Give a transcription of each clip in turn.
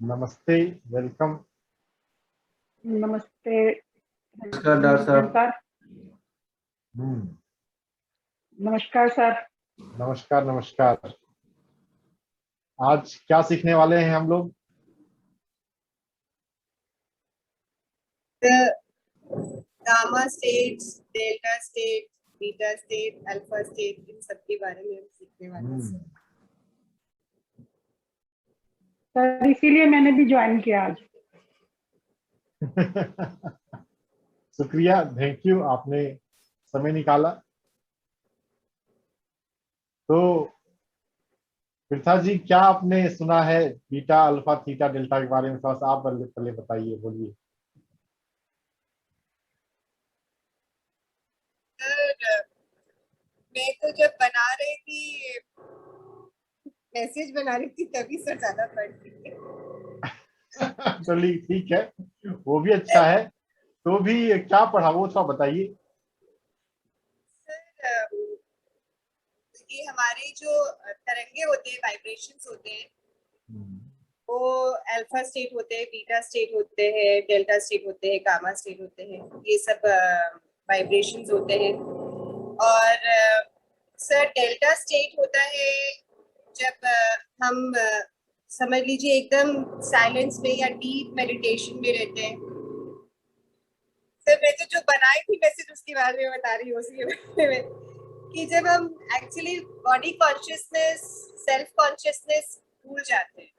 नमस्ते, वेलकम। नमस्ते नमस्कार डॉक्टर साहब। सर। नमस्कार सर। नमस्कार नमस्कार। आज क्या सीखने वाले हैं हम लोग? Gamma states, delta state, beta state, alpha state, इन सब के बारे में हम सीखने वाले हैं सर, इसीलिए मैंने भी ज्वाइन किया आज। शुक्रिया, थैंक यू, आपने समय निकाला। तो पृथा जी, क्या आपने सुना है बीटा, अल्फा, थीटा, डेल्टा के बारे में? थोड़ा सा आप पहले बताइए, बोलिए। सर, मैं तो जब बना रही थी, मैसेज बना रही थी, तभी सर ज्यादा पढ़ रही थी। चलिए ठीक है, वो भी अच्छा है। तो भी क्या पढ़ा वो थोड़ा बताइए। सर, ये हमारे जो तरंगे होते हैं, वाइब्रेशंस होते हैं, वो अल्फा स्टेट होते हैं, बीटा स्टेट होते हैं, डेल्टा स्टेट होते हैं, गामा स्टेट होते हैं। ये सब वाइब्रेशंस होते हैं। और सर, डेल्टा स्टेट होता है जब हम समझ लीजिए एकदम साइलेंस में या डीप मेडिटेशन में रहते हैं। सर, मैं तो जो बनाई थी मैसेज उसके बारे में बता रही हूँ, उसके बारे में कि जब हम actually body consciousness, self consciousness भूल जाते हैं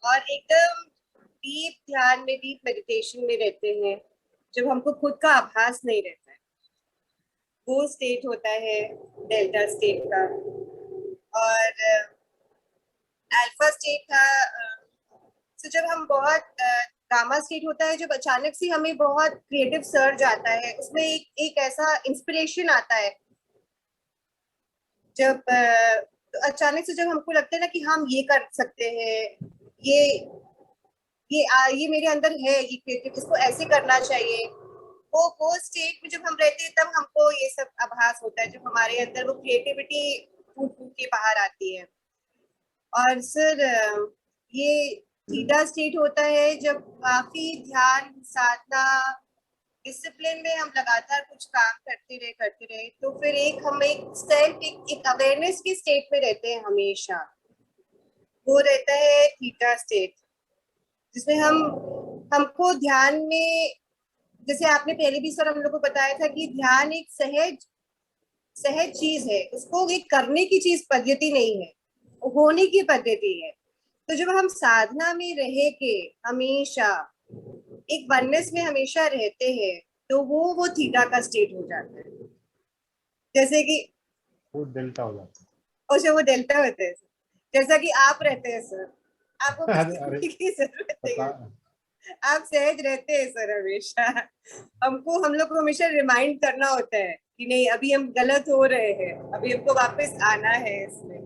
और एकदम डीप ध्यान में, डीप मेडिटेशन में रहते हैं, जब हमको खुद का आभास नहीं रहता है, वो स्टेट होता है डेल्टा स्टेट का। और अल्फा स्टेट का तो जब हम बहुत गामा स्टेट होता है जब अचानक से हमें बहुत क्रिएटिव सर्ज आता है, उसमें एक ऐसा इंस्पिरेशन आता है जब तो अचानक से जब हमको लगता है ना कि हम ये कर सकते हैं, ये ये मेरे अंदर है, ये क्रिएटिव, इसको ऐसे करना चाहिए। वो स्टेट में जब हम रहते हैं तब हमको ये सब आभास होता है, जब हमारे अंदर वो क्रिएटिविटी फूट फूट के बाहर आती है। और सर, ये थीटा स्टेट होता है जब काफी ध्यान, साधना, डिसिप्लिन में हम लगातार कुछ काम करते रहे तो फिर हम एक सेल्फ, एक अवेयरनेस की स्टेट में रहते हैं हमेशा। वो रहता है थीटा स्टेट, जिसमें हमको ध्यान में, जैसे आपने पहले भी सर हम लोग को बताया था कि ध्यान एक सहज चीज है, उसको एक करने की चीज, पद्धति नहीं है, होने की पद्धति है। तो जब हम साधना में रह के हमेशा एक वननेस में हमेशा रहते हैं तो वो थीटा का स्टेट हो जाता है, जैसे कि वो डेल्टा हो जाता है। और वो डेल्टा होते हैं जैसा कि आप रहते हैं सर, आपको अरे की जरूरत नहीं है, पता, आप सहज रहते हैं सर हमेशा। हम लोग को हमेशा रिमाइंड करना होता है कि नहीं, अभी हम गलत हो रहे हैं, अभी हमको वापस आना है इसमें,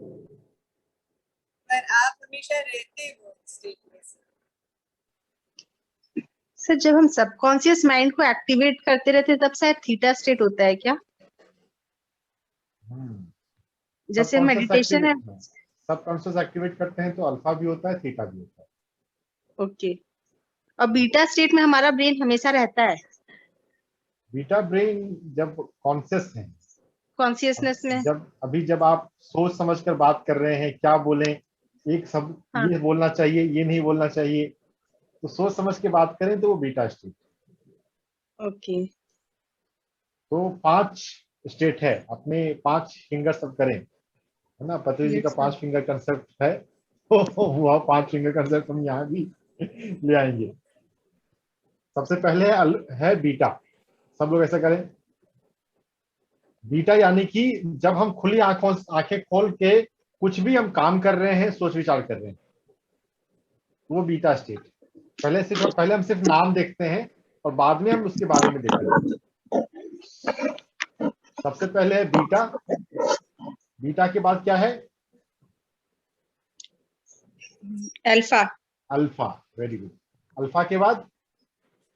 पर आप हमेशा रहते हो स्टेट में सर। जब हम सबकॉन्शियस माइंड को एक्टिवेट करते रहते हैं तब शायद थीटा स्टेट होता है क्या? जैसे मेडिटेशन है। सबकॉन्शियस एक्टिवेट करते हैं तो अल्फा भी होता है, थीटा भी होता है। ओके। और बीटा स्टेट में हमारा ब्रेन हमेशा रहता है? बीटा ब्रेन जब कॉन्शियस है, कॉन्शियसनेस में। जब आप सोच समझकर बात कर रहे हैं, क्या बोलें, एक सब हाँ। ये बोलना चाहिए, ये नहीं बोलना चाहिए, तो सोच समझ के बात करें तो वो बीटा स्टेट। ओके। तो 5 स्टेट है, अपने 5 फिंगर सब करें, है ना? पति जी का 5 फिंगर कंसेप्ट है, तो वह 5 फिंगर कंसेप्ट हम यहाँ भी ले आएंगे। सबसे पहले है बीटा। सब लोग ऐसा करें। बीटा यानी कि जब हम खुली आंखें खोल के कुछ भी हम काम कर रहे हैं, सोच विचार कर रहे हैं, वो बीटा स्टेट। पहले हम सिर्फ नाम देखते हैं और बाद में हम उसके बारे में देखेंगे। सबसे पहले है बीटा। बीटा के बाद क्या है? Alpha. Alpha, very good. Alpha के बाद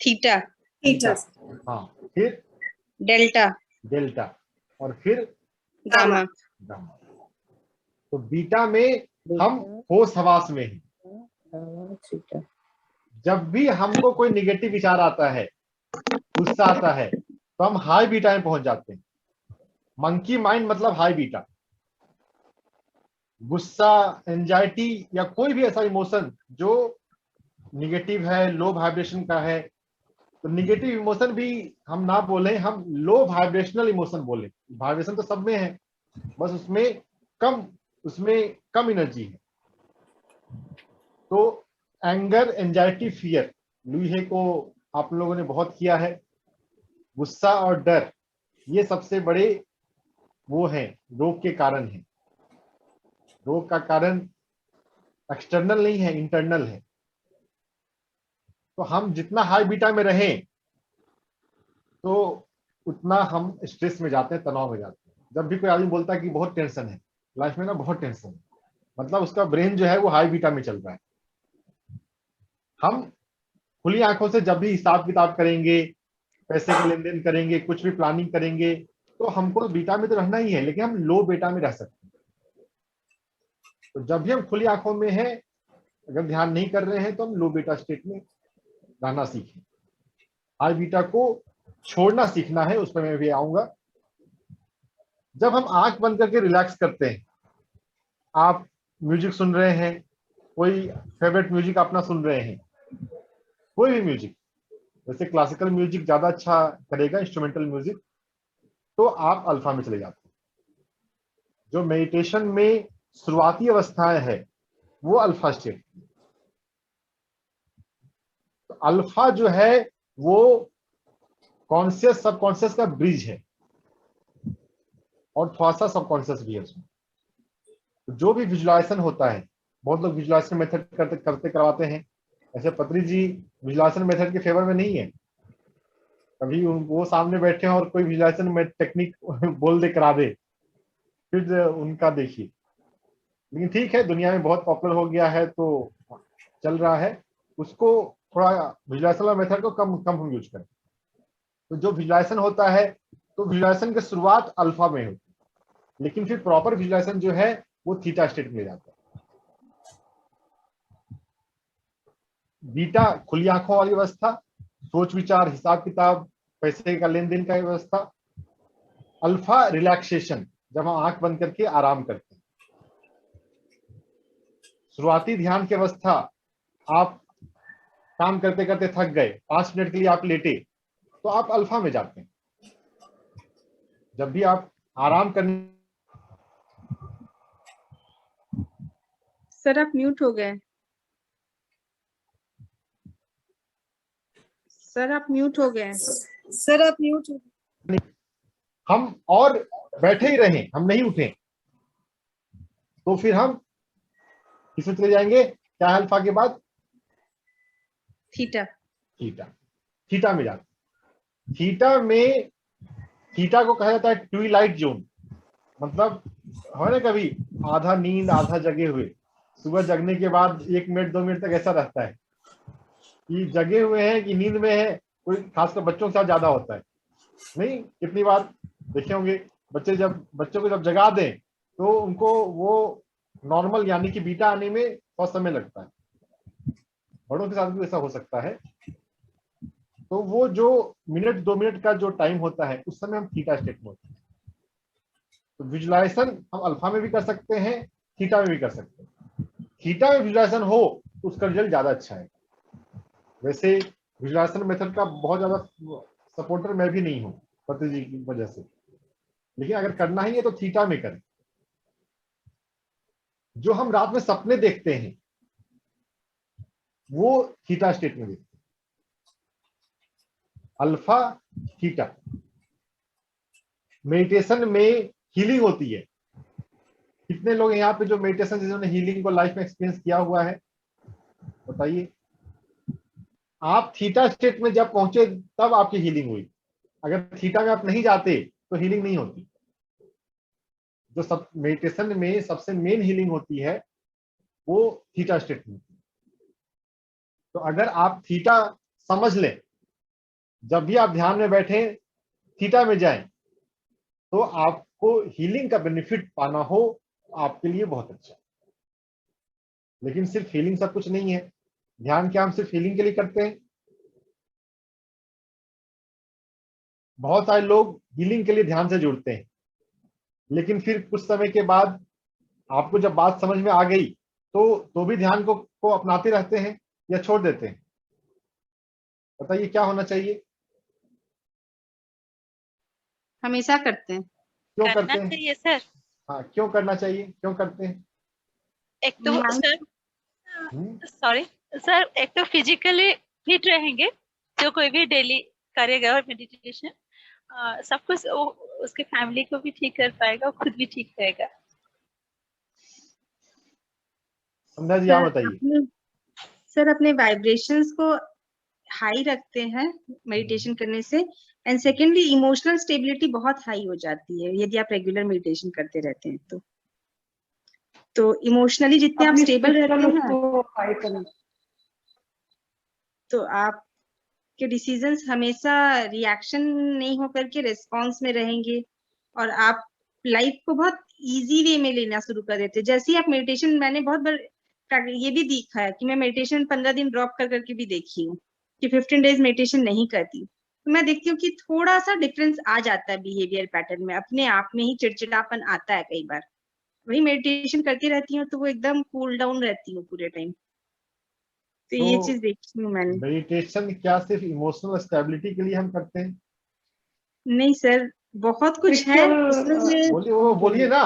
थीटा। थीटा। हाँ, फिर डेल्टा। डेल्टा, और फिर गामा। गामा। तो बीटा में हम होश हवास में हैं, थीटा। जब भी हमको कोई निगेटिव विचार आता है, गुस्सा आता है, तो हम हाई बीटा में पहुंच जाते हैं। मंकी माइंड मतलब हाई बीटा। गुस्सा, एंजाइटी या कोई भी ऐसा इमोशन जो निगेटिव है, लो वाइब्रेशन का है, तो निगेटिव इमोशन भी हम ना बोले, हम लो वाइब्रेशनल इमोशन बोले। वाइब्रेशन तो सब में है, बस उसमें कम एनर्जी है। तो एंगर, एंजाइटी, फियर, लुई को आप लोगों ने बहुत किया है। गुस्सा और डर ये सबसे बड़े वो हैं, रोग के कारण हैं। रोग का कारण एक्सटर्नल नहीं है, इंटरनल है। तो हम जितना हाई बीटा में रहें तो उतना हम स्ट्रेस में जाते हैं, तनाव में जाते हैं। जब भी कोई आदमी बोलता है कि बहुत टेंशन है लाइफ में ना, बहुत टेंशन है, मतलब उसका ब्रेन जो है वो हाई बीटा में चल रहा है। हम खुली आंखों से जब भी हिसाब किताब करेंगे, पैसे का लेन देन करेंगे, कुछ भी प्लानिंग करेंगे, तो हमको बीटा में तो रहना ही है, लेकिन हम लो बीटा में रह सकते हैं। तो जब भी हम खुली आंखों में हैं, अगर ध्यान नहीं कर रहे हैं, तो हम लो बीटा स्टेट में रहना सीखें। हाई बीटा को छोड़ना सीखना है, उस पर मैं भी आऊंगा। जब हम आंख बंद करके रिलैक्स करते हैं, आप म्यूजिक सुन रहे हैं, कोई फेवरेट म्यूजिक अपना सुन रहे हैं, कोई भी म्यूजिक, वैसे क्लासिकल म्यूजिक ज्यादा अच्छा करेगा, इंस्ट्रूमेंटल म्यूजिक, तो आप अल्फा में चले जाते हैं। जो मेडिटेशन में शुरुआती अवस्थाएं है वो अल्फा स्टेट। तो अल्फा जो है वो कॉन्शियस सबकॉन्शियस का ब्रिज है, और थोड़ा सा सबकॉन्शियस भी है उसमें। तो जो भी विजुलाइजेशन होता है, बहुत लोग विजुलाइजेशन मेथड करते करवाते हैं, ऐसे पत्री जी विजुलाइजेशन मेथड के फेवर में नहीं है। कभी वो सामने बैठे हैं और कोई विजुलाइजेशन में टेक्निक बोल दे, करा दे, फिर उनका देखिए। लेकिन ठीक है, दुनिया में बहुत पॉपुलर हो गया है तो चल रहा है, उसको थोड़ा विजुलाइजेशन मेथड को कम कम हम यूज करें। तो जो विजुलाइजेशन होता है, तो विजुलाइजेशन की शुरुआत अल्फा में होती है, लेकिन फिर प्रॉपर विजुलाइजेशन जो है वो थीटा स्टेट में जाता है। बीटा खुली आंखों वाली अवस्था, सोच विचार, हिसाब किताब, पैसे का लेन देन का व्यवस्था। अल्फा रिलैक्सेशन, जब हम आंख बंद करके आराम करते हैं। शुरुआती ध्यान की अवस्था, आप काम करते करते थक गए, 5 मिनट के लिए आप लेटे, तो आप अल्फा में जाते हैं। जब भी आप आराम करने, सर आप म्यूट हो गए। सर आप म्यूट हो गए। सर आप म्यूट हो। हम और बैठे ही रहें, हम नहीं उठे, तो फिर हम किस में चले जाएंगे? क्या है अल्फा के बाद? थीटा। थीटा। थीटा में जाते। थीटा में, थीटा को कहा जाता है ट्विलाइट जोन। मतलब है ना, कभी आधा नींद आधा जगे हुए, सुबह जगने के बाद 1 मिनट 2 मिनट तक ऐसा रहता है कि जगे हुए हैं कि नींद में है। कोई खासकर बच्चों के साथ ज्यादा होता है, नहीं? कितनी बार देखे होंगे, बच्चों को जब जगा दें तो उनको वो नॉर्मल यानी कि बीटा आने में बहुत समय लगता है। बड़ों के साथ भी ऐसा हो सकता है। तो वो जो मिनट 2 मिनट का जो टाइम होता है, उस समय हम थीटा स्टेट में होते हैं। तो विजुलाइजेशन हम अल्फा में भी कर सकते हैं, थीटा में भी कर सकते हैं। थीटा में विजुलाइजेशन हो तो उसका रिजल्ट ज्यादा अच्छा है। वैसे विजुलाइजेशन मेथड का बहुत ज्यादा सपोर्टर मैं भी नहीं हूँ पति जी की वजह से, लेकिन अगर करना ही है तो थीटा में करें। जो हम रात में सपने देखते हैं वो थीटा स्टेट में देखते हैं। Alpha theta. मेडिटेशन में हीलिंग होती है। कितने लोग यहाँ पे जो मेडिटेशन, जिन्होंने हीलिंग को लाइफ में एक्सपीरियंस किया हुआ है, बताइए। आप थीटा स्टेट में जब पहुंचे तब आपकी हीलिंग हुई। अगर थीटा में आप नहीं जाते तो हीलिंग नहीं होती। जो सब मेडिटेशन में सबसे मेन हीलिंग होती है वो थीटा स्टेट में होती है। तो अगर आप थीटा समझ लें, जब भी आप ध्यान में बैठे थीटा में जाएं, तो आपको हीलिंग का बेनिफिट पाना हो आपके लिए बहुत अच्छा। लेकिन सिर्फ हीलिंग सब कुछ नहीं है। ध्यान क्या हम सिर्फ फीलिंग के लिए करते हैं? बहुत सारे लोग हीलिंग के लिए ध्यान से जुड़ते हैं, लेकिन फिर कुछ समय के बाद आपको जब बात समझ में आ गई तो भी ध्यान को अपनाते रहते हैं या छोड़ देते हैं? बताइए क्या होना चाहिए? हमेशा करते हैं। क्यों करना करते हैं? चाहिए सर। हाँ, क्यों करना चाहिए, क्यों करते हैं? एक तो Mind- सर, हम्म, सॉरी सर, एक तो फिजिकली फिट रहेंगे जो कोई भी डेली करेगा और मेडिटेशन, सब कुछ उसके फैमिली को भी ठीक कर पाएगा और खुद भी ठीक रहेगा। समझा जी, आप सर बताइए। सर अपने वाइब्रेशंस को हाई रखते हैं मेडिटेशन करने से, एंड सेकेंडली इमोशनल स्टेबिलिटी बहुत हाई हो जाती है यदि आप रेगुलर मेडिटेशन करते रहते हैं तो इमोशनली जितने आप अपनी स्टेबल spiritual रहते हैं उसको हाई करना। तो आपके डिसीजंस हमेशा रिएक्शन नहीं होकर के रिस्पॉन्स में रहेंगे, और आप लाइफ को बहुत इजी वे में लेना शुरू कर देते हैं। जैसे ही आप मेडिटेशन, मैंने बहुत बार ये भी देखा है कि मैं मेडिटेशन 15 दिन ड्रॉप कर करके भी देखी हूँ कि 15 डेज मेडिटेशन नहीं करती, तो मैं देखती हूँ कि थोड़ा सा डिफरेंस आ जाता है बिहेवियर पैटर्न में, अपने आप में ही चिड़चिड़ापन आता है कई बार। वही मेडिटेशन करती रहती हूँ तो वो एकदम कूल डाउन रहती हूँ पूरे टाइम। तो ये चीज तो देखी हूँ मैंने। मेडिटेशन क्या सिर्फ इमोशनल स्टेबिलिटी के लिए हम करते हैं? नहीं सर, बहुत कुछ है उसमें से। बोलिए ना।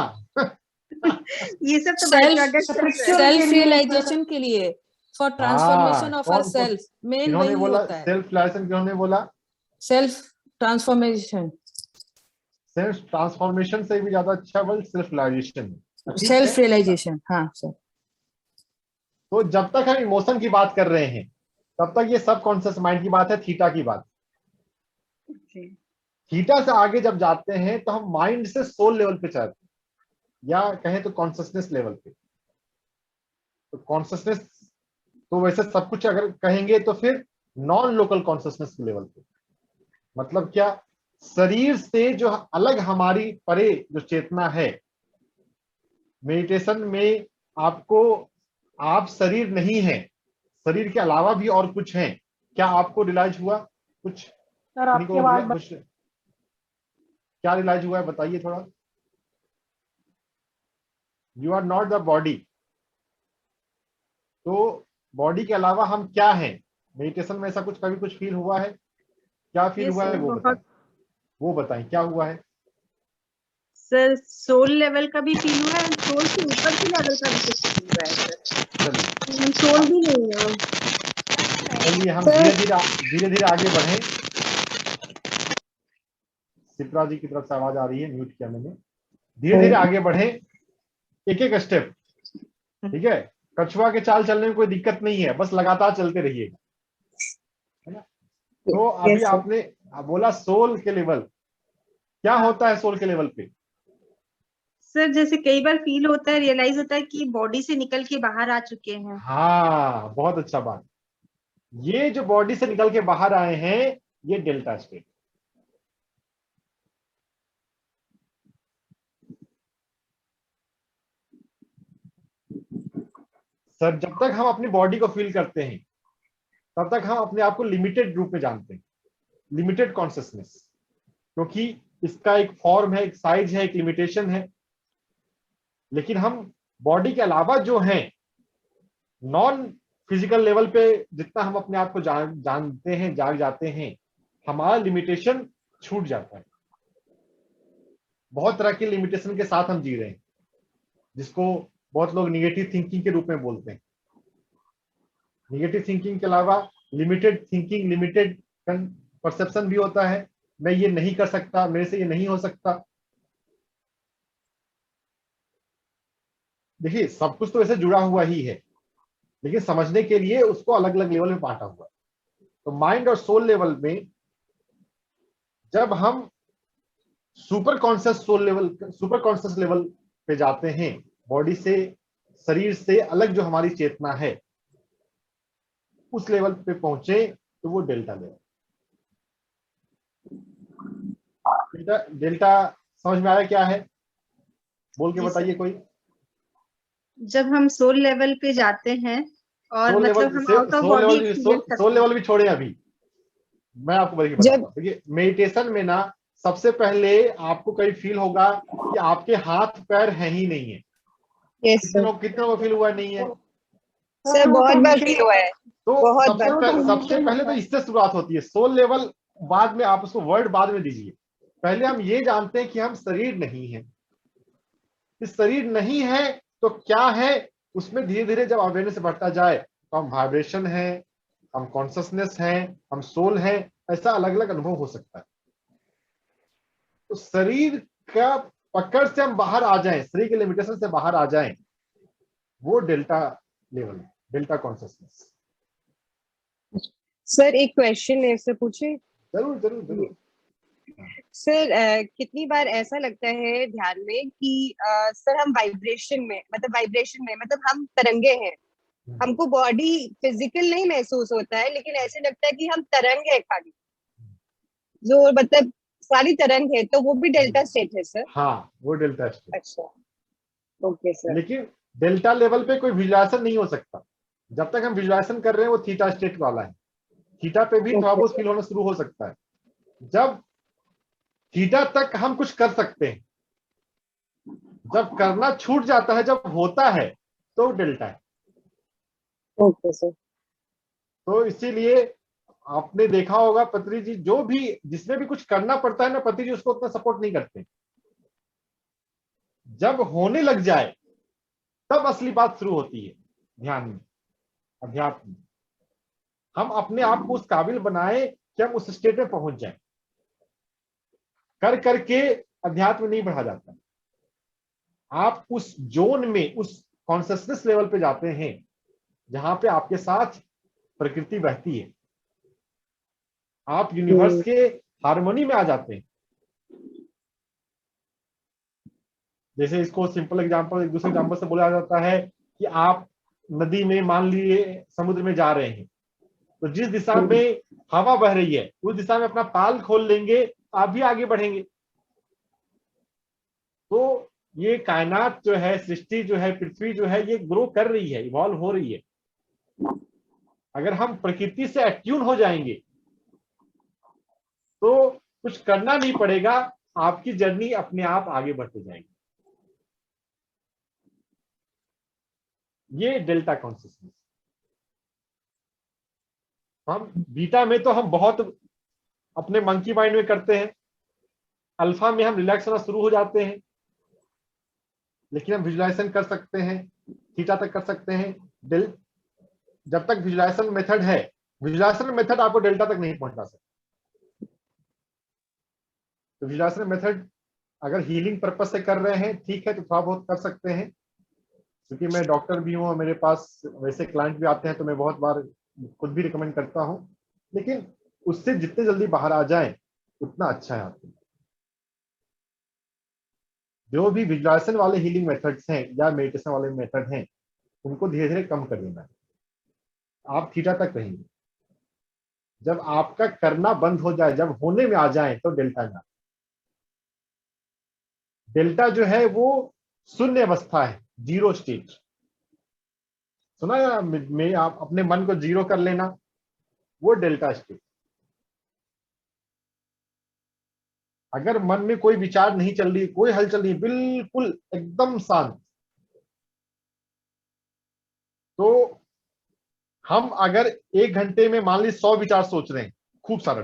ये सब तो बाय प्रोडक्ट है सर। के सेल्फ लिए रियलाइजेशन के लिए, फॉर ट्रांसफॉर्मेशन ऑफ आवर कौन सेल्फ, मेन किन्होंने वही बोला होता है। Self realisation? किन्होंने बोला सेल्फ ट्रांसफॉर्मेशन, सेल्फ ट्रांसफॉर्मेशन से भी ज्यादा अच्छा वर्ड सेल्फ रियलाइजेशन है। ठीक सेल्फ है, रियलाइजेशन, हाँ सर। तो जब तक हम इमोशन की बात कर रहे हैं तब तक ये सब कॉन्शियस माइंड की बात है, थीटा की बात। थीटा से आगे जब जाते हैं तो हम माइंड से सोल लेवल पे चलते हैं, या कहें तो कॉन्शियसनेस लेवल पे। तो कॉन्शियसनेस तो वैसे सब कुछ अगर कहेंगे तो फिर नॉन लोकल कॉन्शियसनेस के लेवल पे, मतलब क्या, शरीर से जो अलग हमारी परे जो चेतना है। मेडिटेशन में आपको, आप शरीर नहीं है, शरीर के अलावा भी और कुछ है। क्या आपको रियलाइज हुआ कुछ? सर आपकी आवाज कुछ क्या रियलाइज हुआ है, बताइए थोड़ा। You are not the body. तो बॉडी के अलावा हम क्या हैं? मेडिटेशन में ऐसा कुछ कभी कुछ फील हुआ है? क्या फील Yes, हुआ है sir, वो बताएं, वो बताएं क्या हुआ है। सर सोल लेवल का भी फील हुआ है, सोल से ऊपर के लेवल का भी कुछ फील हुआ है सर। चलिए सोल भी नहीं है वो। चलिए हम धीरे धीरे आगे बढ़े। सिप्रा जी की तरफ से आवाज आ रही है, म्यूट किया मैंने। धीरे धीरे आगे बढ़े, एक एक स्टेप। ठीक है, कछुआ के चाल चलने में कोई दिक्कत नहीं है, बस लगातार चलते रहिएगा, है ना। तो अभी Yes, sir. आपने बोला सोल के लेवल, क्या होता है सोल के लेवल पे? सर जैसे कई बार फील होता है, रियलाइज होता है कि बॉडी से निकल के बाहर आ चुके हैं। हाँ, बहुत अच्छा बात। ये जो बॉडी से निकल के बाहर आए हैं ये डेल्टा स्टेट। सर जब तक हम अपनी बॉडी को फील करते हैं तब तक हम अपने आप को लिमिटेड रूप में जानते हैं, लिमिटेड कॉन्शियसनेस, क्योंकि इसका एक फॉर्म है, एक साइज है, एक लिमिटेशन है। लेकिन हम बॉडी के अलावा जो हैं, नॉन फिजिकल लेवल पे जितना हम अपने आप को जानते हैं, जाग जाते हैं, हमारा लिमिटेशन छूट जाता है। बहुत तरह की लिमिटेशन के साथ हम जी रहे हैं, जिसको बहुत लोग निगेटिव थिंकिंग के रूप में बोलते हैं। निगेटिव थिंकिंग के अलावा लिमिटेड थिंकिंग, लिमिटेड परसेप्शन भी होता है। मैं ये नहीं कर सकता, मेरे से ये नहीं हो सकता। देखिए सब कुछ तो वैसे जुड़ा हुआ ही है, लेकिन समझने के लिए उसको अलग अलग लेवल में बांटा हुआ है। तो माइंड और सोल लेवल में जब हम सुपर कॉन्शियस लेवल पे जाते हैं, बॉडी से, शरीर से अलग जो हमारी चेतना है, उस लेवल पे पहुंचे तो वो डेल्टा लेवल। डेल्टा समझ में आया क्या है? बोल के जी, बताइए सर। कोई। जब हम सोल लेवल पे जाते हैं और मतलब हम आउट ऑफ बॉडी एक्सपीरियंस कर सोल लेवल भी छोड़े अभी, मैं आपको बताता हूँ। देखिए मेडिटेशन में ना सबसे पहले आपको कहीं फील होगा कि आपके हाथ पैर हैं ही नहीं है। यस सर, कितनों को फील हुआ नहीं है? सर बहुत बार फील हुआ है। तो बहुत सबसे पहले तो इससे शुरुआत होती है। सोल लेवल बाद में आप उसको वर्ड बाद में दीजिए। पहले हम ये जानते हैं कि हम शरीर नहीं है। इस शरीर नहीं है तो क्या है, उसमें धीरे धीरे जब अवेयरनेस बढ़ता जाए तो हम वाइब्रेशन है, हम कॉन्शियसनेस है, हम सोल है, ऐसा अलग अलग अनुभव हो सकता है। तो शरीर का पकड़ से हम बाहर आ जाएं, शरीर के लिमिटेशन से बाहर आ जाएं, वो delta level, delta consciousness. Sir एक क्वेश्चन है, सर पूछे? जरूर जरूर जरूर। सर कितनी बार ऐसा लगता है ध्यान में कि सर हम वाइब्रेशन में मतलब हम तरंगे हैं, हमको बॉडी फिजिकल नहीं महसूस होता है, लेकिन ऐसे लगता है कि हम तरंग है खाली, जो मतलब सारी तरंग है, तो वो भी डेल्टा स्टेट है सर? हाँ वो डेल्टा स्टेट। अच्छा, ओके सर। लेकिन डेल्टा लेवल पे कोई विजुलाइजेशन नहीं हो सकता। जब तक हम विजुलाइजेशन कर रहे हैं वो थीटा स्टेट वाला है। थीटा पे भी थोड़ा बहुत फील होना शुरू हो सकता है। जब थीटा तक हम कुछ कर सकते हैं, जब करना छूट जाता है, जब होता है, तो डेल्टा है। Okay sir. तो इसीलिए आपने देखा होगा पत्री जी, जो भी जिसमें भी कुछ करना पड़ता है ना, पत्री जी उसको उतना सपोर्ट नहीं करते। जब होने लग जाए तब असली बात शुरू होती है। ध्यान में, अध्यात्म में हम अपने आप को उस काबिल बनाए कि हम उस स्टेट में पहुंच जाएं। कर करके अध्यात्म नहीं बढ़ा जाता। आप उस जोन में, उस कॉन्शियसनेस लेवल पे जाते हैं जहां पे आपके साथ प्रकृति बहती है, आप यूनिवर्स के हार्मनी में आ जाते हैं। जैसे इसको सिंपल एग्जांपल, एक दूसरे एग्जांपल से बोला जाता है कि आप नदी में, मान लीजिए समुद्र में जा रहे हैं, तो जिस दिशा में हवा बह रही है उस दिशा में अपना पाल खोल लेंगे, आप भी आगे बढ़ेंगे। तो ये कायनात जो है, सृष्टि जो है, पृथ्वी जो है, ये ग्रो कर रही है, इवॉल्व हो रही है। अगर हम प्रकृति से अट्यून हो जाएंगे तो कुछ करना नहीं पड़ेगा, आपकी जर्नी अपने आप आगे बढ़ते जाएगी। ये डेल्टा कॉन्शियसनेस। हम बीटा में तो हम बहुत अपने मंकी माइंड में करते हैं, अल्फा में हम रिलैक्स होना शुरू हो जाते हैं, लेकिन हम विजुलाइजेशन कर सकते हैं, थीटा तक कर सकते हैं। जब तक विजुलाइजेशन मेथड है, विजुलाइजेशन मेथड आपको डेल्टा तक नहीं पहुंचा सकता। तो विजुलाइजेशन मेथड अगर हीलिंग पर्पस से कर रहे हैं, ठीक है, तो थोड़ा बहुत कर सकते हैं। क्योंकि मैं डॉक्टर भी हूँ और मेरे पास वैसे क्लाइंट भी आते हैं, तो मैं बहुत बार खुद भी रिकमेंड करता हूँ। लेकिन उससे जितने जल्दी बाहर आ जाए उतना अच्छा है आपके लिए। जो भी विजुलाइजेशन वाले हीलिंग मेथड्स हैं या मेडिटेशन वाले मेथड हैं, उनको धीरे धीरे कम कर देना है। आप थीटा तक रहेंगे। जब आपका करना बंद हो जाए, जब होने में आ जाए, तो डेल्टा में। डेल्टा जो है वो शून्य अवस्था है, जीरो स्टेट। सुना है में आप अपने मन को जीरो कर लेना, वो डेल्टा स्टेट। अगर मन में कोई विचार नहीं चल रही, कोई हलचल नहीं, बिल्कुल एकदम शांत, तो हम अगर 1 घंटे में मान ली 100 विचार सोच रहे हैं, खूब सारा,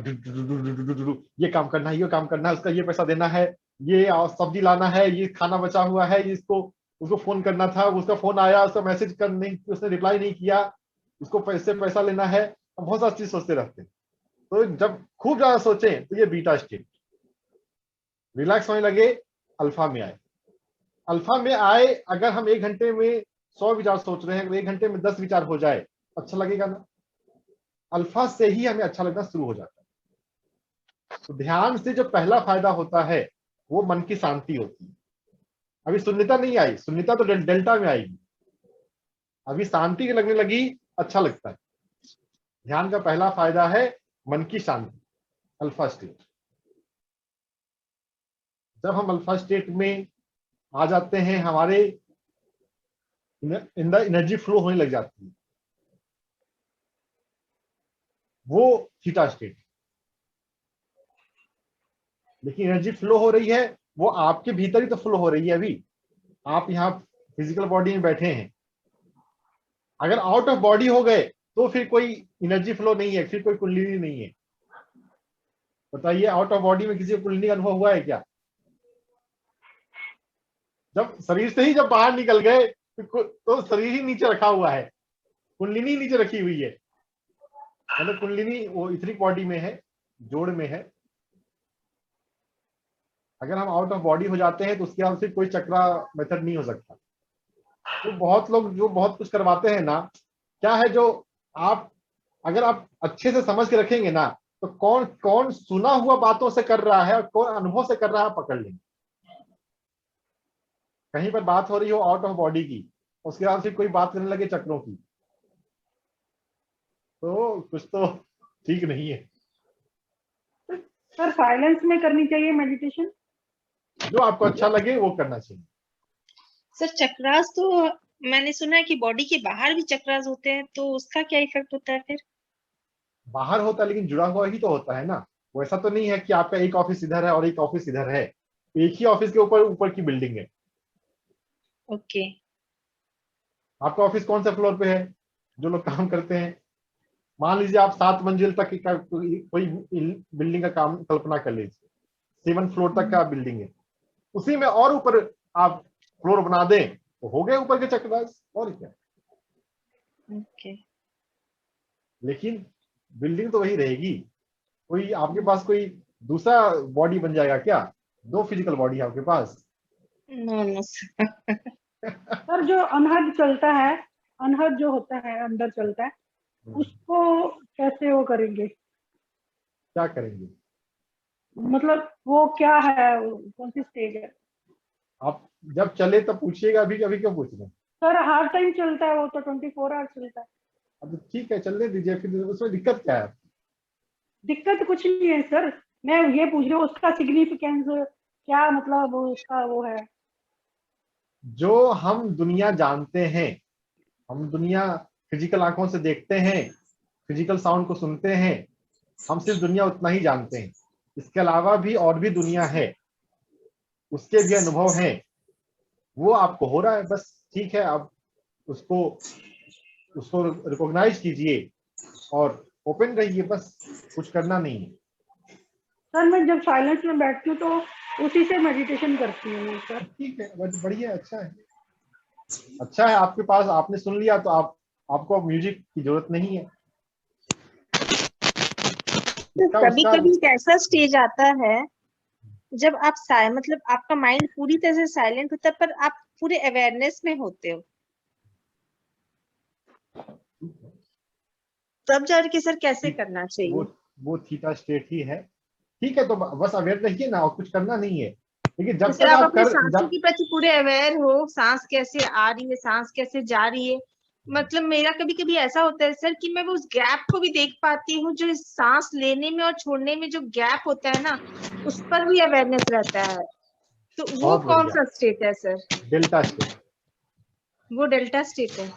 ये काम करना है, ये काम करना है, उसका ये पैसा देना है, ये सब्जी लाना है, ये खाना बचा हुआ है, इसको उसको फोन करना था, उसका फोन आया, उसका मैसेज करने, उसने रिप्लाई नहीं किया, उसको पैसा लेना है, बहुत सारी चीज सोचते रहते हैं। तो जब खूब ज्यादा सोचें तो ये बीटा स्टेट। रिलैक्स होने लगे, अल्फा में आए। अल्फा में आए, अगर हम 1 घंटे में 100 विचार सोच रहे हैं, 1 घंटे में 10 विचार हो जाए, अच्छा लगेगा ना? अल्फा से ही हमें अच्छा लगना शुरू हो जाता है। तो ध्यान से जो पहला फायदा होता है वो मन की शांति होती है। अभी शून्यता नहीं आई, शून्यता तो डेल्टा में आएगी। अभी शांति लगने लगी, अच्छा लगता है। ध्यान का पहला फायदा है मन की शांति, अल्फा स्टेट। जब हम अल्फा स्टेट में आ जाते हैं, हमारे एनर्जी फ्लो होने लग जाती है। वो थीटा स्टेट। लेकिन एनर्जी फ्लो हो रही है वो आपके भीतर ही तो फ्लो हो रही है। अभी आप यहाँ फिजिकल बॉडी में बैठे हैं, अगर आउट ऑफ बॉडी हो गए तो फिर कोई एनर्जी फ्लो नहीं है, फिर कोई कुंडलिनी नहीं है। बताइए, आउट ऑफ बॉडी में किसी को कुंडलिनी का अनुभव हुआ है क्या? जब शरीर से ही जब बाहर निकल गए तो शरीर ही नीचे रखा हुआ है, कुंडलिनी नीचे रखी हुई है। मतलब कुंडलिनी वो इथरिक बॉडी में है, जोड़ में है। अगर हम आउट ऑफ बॉडी हो जाते हैं तो उसके बाद फिर कोई चक्रा मेथड नहीं हो सकता। तो बहुत लोग जो बहुत कुछ करवाते हैं ना, क्या है जो आप अगर आप अच्छे से समझ के रखेंगे ना, तो कौन कौन सुना हुआ बातों से कर रहा है और कौन अनुभव से कर रहा है पकड़ लेंगे। कहीं पर बात हो रही हो आउट ऑफ बॉडी की, उसके बाद फिर कोई बात करने लगे चक्रों की, तो कुछ तो ठीक नहीं है। सर साइलेंस में करनी चाहिए मेडिटेशन? जो आपको अच्छा लगे वो करना चाहिए। सर चक्रास तो मैंने सुना है कि बॉडी के बाहर भी चक्रास होते हैं, तो उसका क्या इफेक्ट होता है फिर? बाहर होता है लेकिन जुड़ा हुआ ही तो होता है ना। वो ऐसा तो नहीं है कि आपका एक ऑफिस इधर है और एक ऑफिस इधर है, एक ही ऑफिस के ऊपर ऊपर की बिल्डिंग है। ओके। आपका ऑफिस कौन से फ्लोर पे है? जो लोग काम करते हैं, मान लीजिए आप 7 मंजिल तक का कोई बिल्डिंग का काम कल्पना कर लीजिए, 7 फ्लोर तक का बिल्डिंग है, उसी में और ऊपर आप फ्लोर बना दें तो हो गए ऊपर के चक्रास, और क्या। ओके। लेकिन बिल्डिंग तो वही रहेगी। कोई आपके पास कोई दूसरा बॉडी बन जाएगा क्या? 2 फिजिकल बॉडी है आपके पास। No no sir. सर जो अनहद चलता है, अनहद जो होता है अंदर चलता है, उसको कैसे वो करेंगे? क्या करेंगे? मतलब वो क्या है, कौन सी स्टेज है? आप जब चले तब पूछिएगा, अभी अभी क्यों पूछ रहे हैं? सर हर टाइम चलता है, वो तो 24 आवर चलता है। अब तो ठीक है, चलने दीजिए, फिर उसमें दिक्कत क्या है? दिक्कत कुछ नहीं है सर, मैं ये पूछ रही हूँ उसका सिग्निफिकेंस क्या, मतलब उसका वो है। जो हम दुनिया जानते हैं, हम दुनिया फिजिकल आंखों से देखते हैं, फिजिकल साउंड को सुनते हैं, हम सिर्फ दुनिया उतना ही जानते हैं। इसके अलावा भी और भी दुनिया है, उसके भी अनुभव हैं, वो आपको हो रहा है बस। ठीक है, आप उसको उसको रिकॉग्नाइज कीजिए और ओपन रहिए, बस कुछ करना नहीं है। सर मैं जब साइलेंस में बैठती हूँ तो उसी से मेडिटेशन करती हूँ सर। ठीक है, बस बढ़िया, अच्छा है, अच्छा है। आपके पास आपने सुन लिया तो आपको म्यूजिक की जरूरत नहीं है। कभी कभी एक ऐसा स्टेज आता है जब आप मतलब आपका माइंड पूरी तरह से साइलेंट होता है, पर आप पूरे अवेयरनेस में होते हो, तब जाकर के सर कैसे करना चाहिए? वो थीटा स्टेट ही है। ठीक है, तो बस अवेयर रहिए ना, और कुछ करना नहीं है। लेकिन जब जैसे तक आप आप अपने सांसों के प्रति पूरे अवेयर हो, सांस कैसे आ रही है, सांस कैसे जा रही है। मतलब मेरा कभी कभी ऐसा होता है सर कि मैं वो उस गैप को भी देख पाती हूँ, जो सांस लेने में और छोड़ने में जो गैप होता है ना, उस पर भी अवेयरनेस रहता है। तो वो कौन सा स्टेट है सर? Delta state. वो डेल्टा स्टेट है।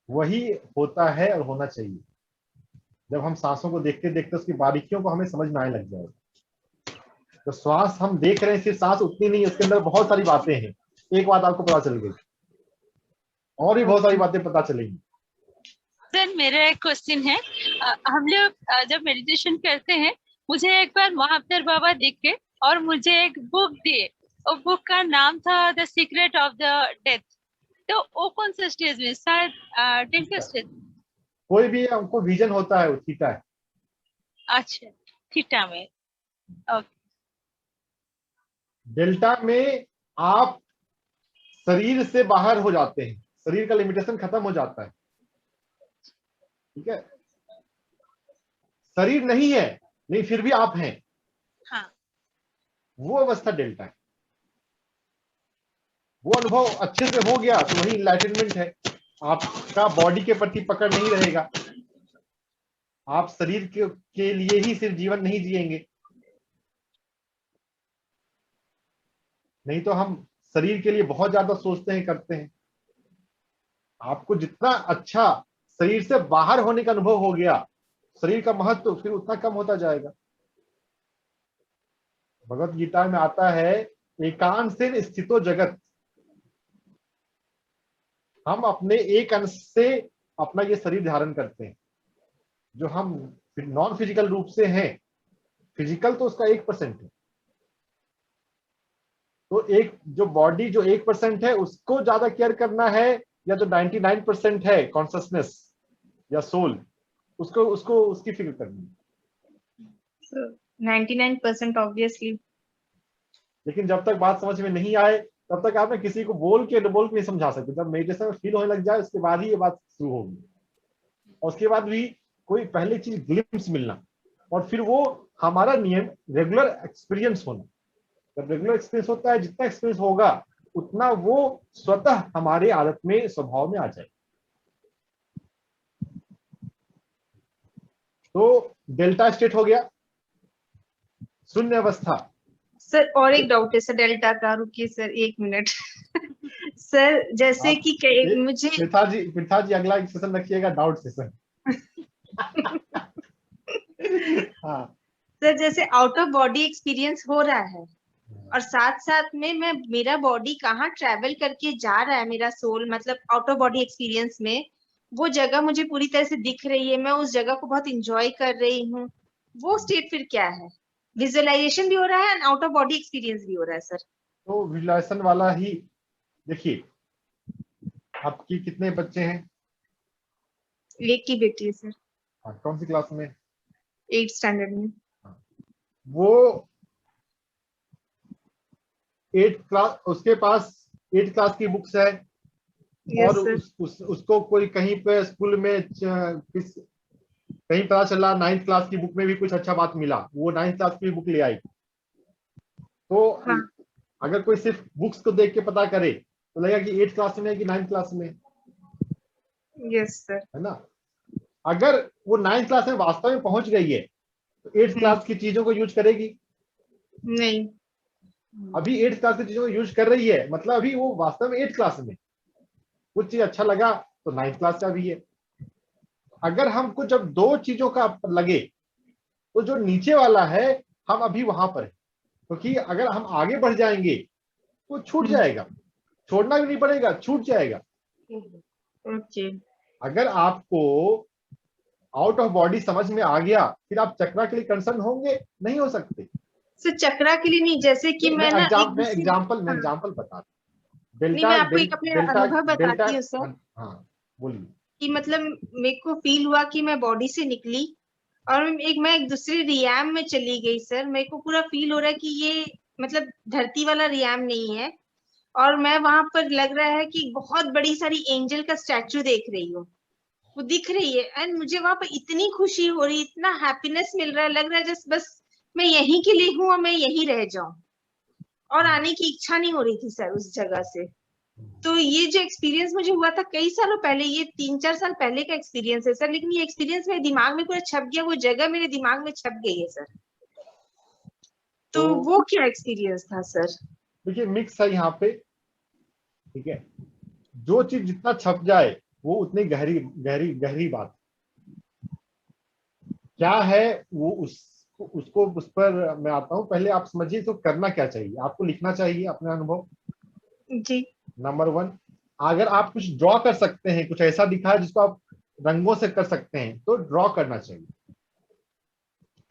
वही होता है और होना चाहिए जब हम सांसों को देखते देखते उसकी बारीकियों को हमें समझ में आने लग जाएगा। तो श्वास हम देख रहे हैं, सिर्फ सांस उतनी नहीं, उसके अंदर बहुत सारी बातें हैं। एक बात आपको पता चल गई, और भी बहुत सारी बातें पता चलेंगी। सर मेरा एक क्वेश्चन है, हम लोग जब मेडिटेशन करते हैं, मुझे एक बार महावीर बाबा दिख के और मुझे एक बुक दिए, और बुक का नाम था the secret of the death. तो वो कौन सा स्टेज में? शायद डेल्टा स्टेज। कोई भी हमको विजन होता है वो थीटा है। अच्छा, थीटा में। ओके। डेल्टा में आप शरीर से बाहर हो जाते हैं, शरीर का लिमिटेशन खत्म हो जाता है। ठीक है, शरीर नहीं है नहीं फिर भी आप हैं। हाँ। वो अवस्था डेल्टा है। वो अनुभव अच्छे से हो गया तो वही इनलाइटनमेंट है। आपका बॉडी के प्रति पकड़ नहीं रहेगा, आप शरीर के लिए ही सिर्फ जीवन नहीं जिएंगे। नहीं तो हम शरीर के लिए बहुत ज्यादा सोचते हैं, करते हैं। आपको जितना अच्छा शरीर से बाहर होने का अनुभव हो गया, शरीर का महत्व फिर उतना कम होता जाएगा। भगवत गीता में आता है एकांश से स्थितो जगत, हम अपने एक अंश से अपना ये शरीर धारण करते हैं। जो हम नॉन फिजिकल रूप से हैं, फिजिकल तो उसका 1% है, तो एक जो बॉडी जो 1% है उसको ज्यादा केयर करना है, या जो 99% है कॉन्शियसनेस या सोल, उसको उसको उसकी फिक्र करनी है। 99% ऑब्वियसली। लेकिन जब तक बात समझ में नहीं आए तब तक आप ना किसी को बोल के नहीं समझा सकते। जब मेडिटेशन में फील होने लग जाए उसके बाद ही ये बात शुरू होगी, और उसके बाद भी कोई पहली चीज ग्लिम्स मिलना, और फिर वो हमारा नियम रेगुलर एक्सपीरियंस होना। जब रेगुलर एक्सपीरियंस होता है, जितना एक्सपीरियंस होगा उतना वो स्वतः हमारे आदत में, स्वभाव में आ जाए। तो डेल्टा स्टेट हो गया, शून्य अवस्था। सर और एक डाउट है सर डेल्टा का, रुकिए सर 1 मिनट। सर जैसे कि मुझे पृथा जी अगला सेशन रखिएगा, डाउट सेशन। हाँ सर जैसे आउट ऑफ बॉडी एक्सपीरियंस हो रहा है, और साथ साथ में मेरा बॉडी कहाँ ट्रैवल करके जा रहा है, मेरा सोल मतलब आउट ऑफ बॉडी एक्सपीरियंस में वो जगह मुझे पूरी तरह से दिख रही है, मैं उस जगह को बहुत इंजॉय कर रही हूँ, वो स्टेट फिर क्या है? विजुअलाइजेशन भी हो रहा है and out of body experience भी हो रहा है सर। तो विजुअलाइजेशन वाला ही देखिए। आपकी कितने बच्चे हैं? एक की बेटी है सर। हाँ, कौन सी क्लास में? 8th स्टैंडर्ड में। वो 8th क्लास, उसके पास 8th क्लास की बुक्स है। Yes, और उसको कोई कहीं पे स्कूल में कहीं पता चला 9th क्लास की बुक में भी कुछ अच्छा बात मिला, वो 9th क्लास की बुक ले आई। तो हाँ। अगर कोई सिर्फ बुक्स को देख के पता करे तो लगेगा कि 8th क्लास में है कि 9th क्लास में। Yes sir. है ना? अगर वो 9th क्लास में वास्तव में पहुंच गई है तो 8th क्लास की चीजों को यूज करेगी नहीं? अभी 8th क्लास की चीजों को यूज कर रही है, मतलब अभी वो वास्तव में 8th क्लास में। कुछ चीज अच्छा लगा तो 9th क्लास का भी है। अगर हमको जब दो चीजों का लगे तो जो नीचे वाला है हम अभी वहां पर है, क्योंकि अगर हम आगे बढ़ जाएंगे तो छूट जाएगा, छोड़ना भी नहीं पड़ेगा, छूट जाएगा। ओके। अगर आपको आउट ऑफ बॉडी समझ में आ गया फिर आप चक्रा के लिए कंसर्न होंगे? नहीं हो सकते। सर चक्रा के लिए नहीं, जैसे कि मैं एग्जाम्पल बता नहीं, मैं आपको एक अपने अनुभव बताती हूँ सर। हाँ बोलिए। कि मतलब मेरे को फील हुआ कि मैं बॉडी से निकली और मैं एक दूसरे रियाम में चली गई सर। मेरे को पूरा फील हो रहा है कि ये मतलब धरती वाला रियाम नहीं है, और मैं वहां पर लग रहा है कि बहुत बड़ी सारी एंजल का स्टैचू देख रही हूँ, वो दिख रही है, एंड मुझे वहां पर इतनी खुशी हो रही, इतना हैप्पीनेस मिल रहा है, लग रहा है जस्ट बस मैं यहीं के लिए हूँ और मैं यहीं रह जाऊं, और आने की इच्छा नहीं हो रही थी सर उस जगह से। तो ये जो एक्सपीरियंस मुझे हुआ था कई सालों पहले, ये 3-4 साल पहले का एक्सपीरियंस है सर, लेकिन ये एक्सपीरियंस मेरे दिमाग में पूरा छप गया, वो जगह मेरे दिमाग में छप गई है सर। तो वो क्या एक्सपीरियंस था सर? देखिए मिक्स है यहाँ पे, ठीक है। जो चीज जितना छप जाए वो उतनी गहरी गहरी गहरी बात क्या है वो उसको उस पर मैं आता हूँ। पहले आप समझिए तो करना क्या चाहिए, आपको लिखना चाहिए अपने अनुभव। जी। नंबर 1, अगर आप कुछ ड्रॉ कर सकते हैं, कुछ ऐसा दिखा है जिसको आप रंगों से कर सकते हैं तो ड्रॉ करना चाहिए।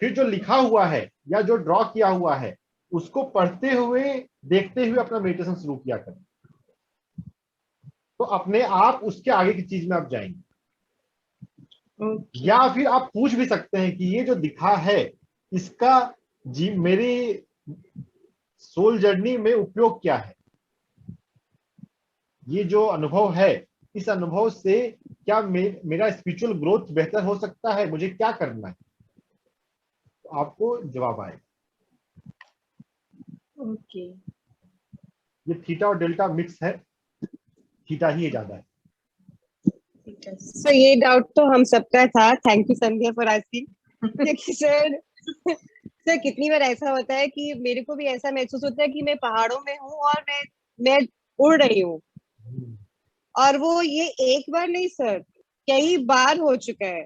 फिर जो लिखा हुआ है या जो ड्रॉ किया हुआ है उसको पढ़ते हुए देखते हुए अपना मेडिटेशन शुरू किया करें, तो अपने आप उसके आगे की चीज में आप जाएंगे। या फिर आप पूछ भी सकते हैं कि ये जो दिखा है इसका मेरी सोल जर्नी में उपयोग क्या है, ये जो अनुभव है इस अनुभव से क्या मेरा स्पिरिचुअल ग्रोथ बेहतर हो सकता है, मुझे क्या करना है, तो आपको जवाब आएगा। ओके। ये थीटा और डेल्टा मिक्स है, थीटा ही ज्यादा है। सर ये डाउट तो हम सबका था, thank you Sandhya for asking. Sir कितनी बार ऐसा होता है कि मेरे को भी ऐसा महसूस होता है कि मैं पहाड़ों में हूँ और मैं उड़ रही हूँ, और वो ये एक बार नहीं सर कई बार हो चुका है।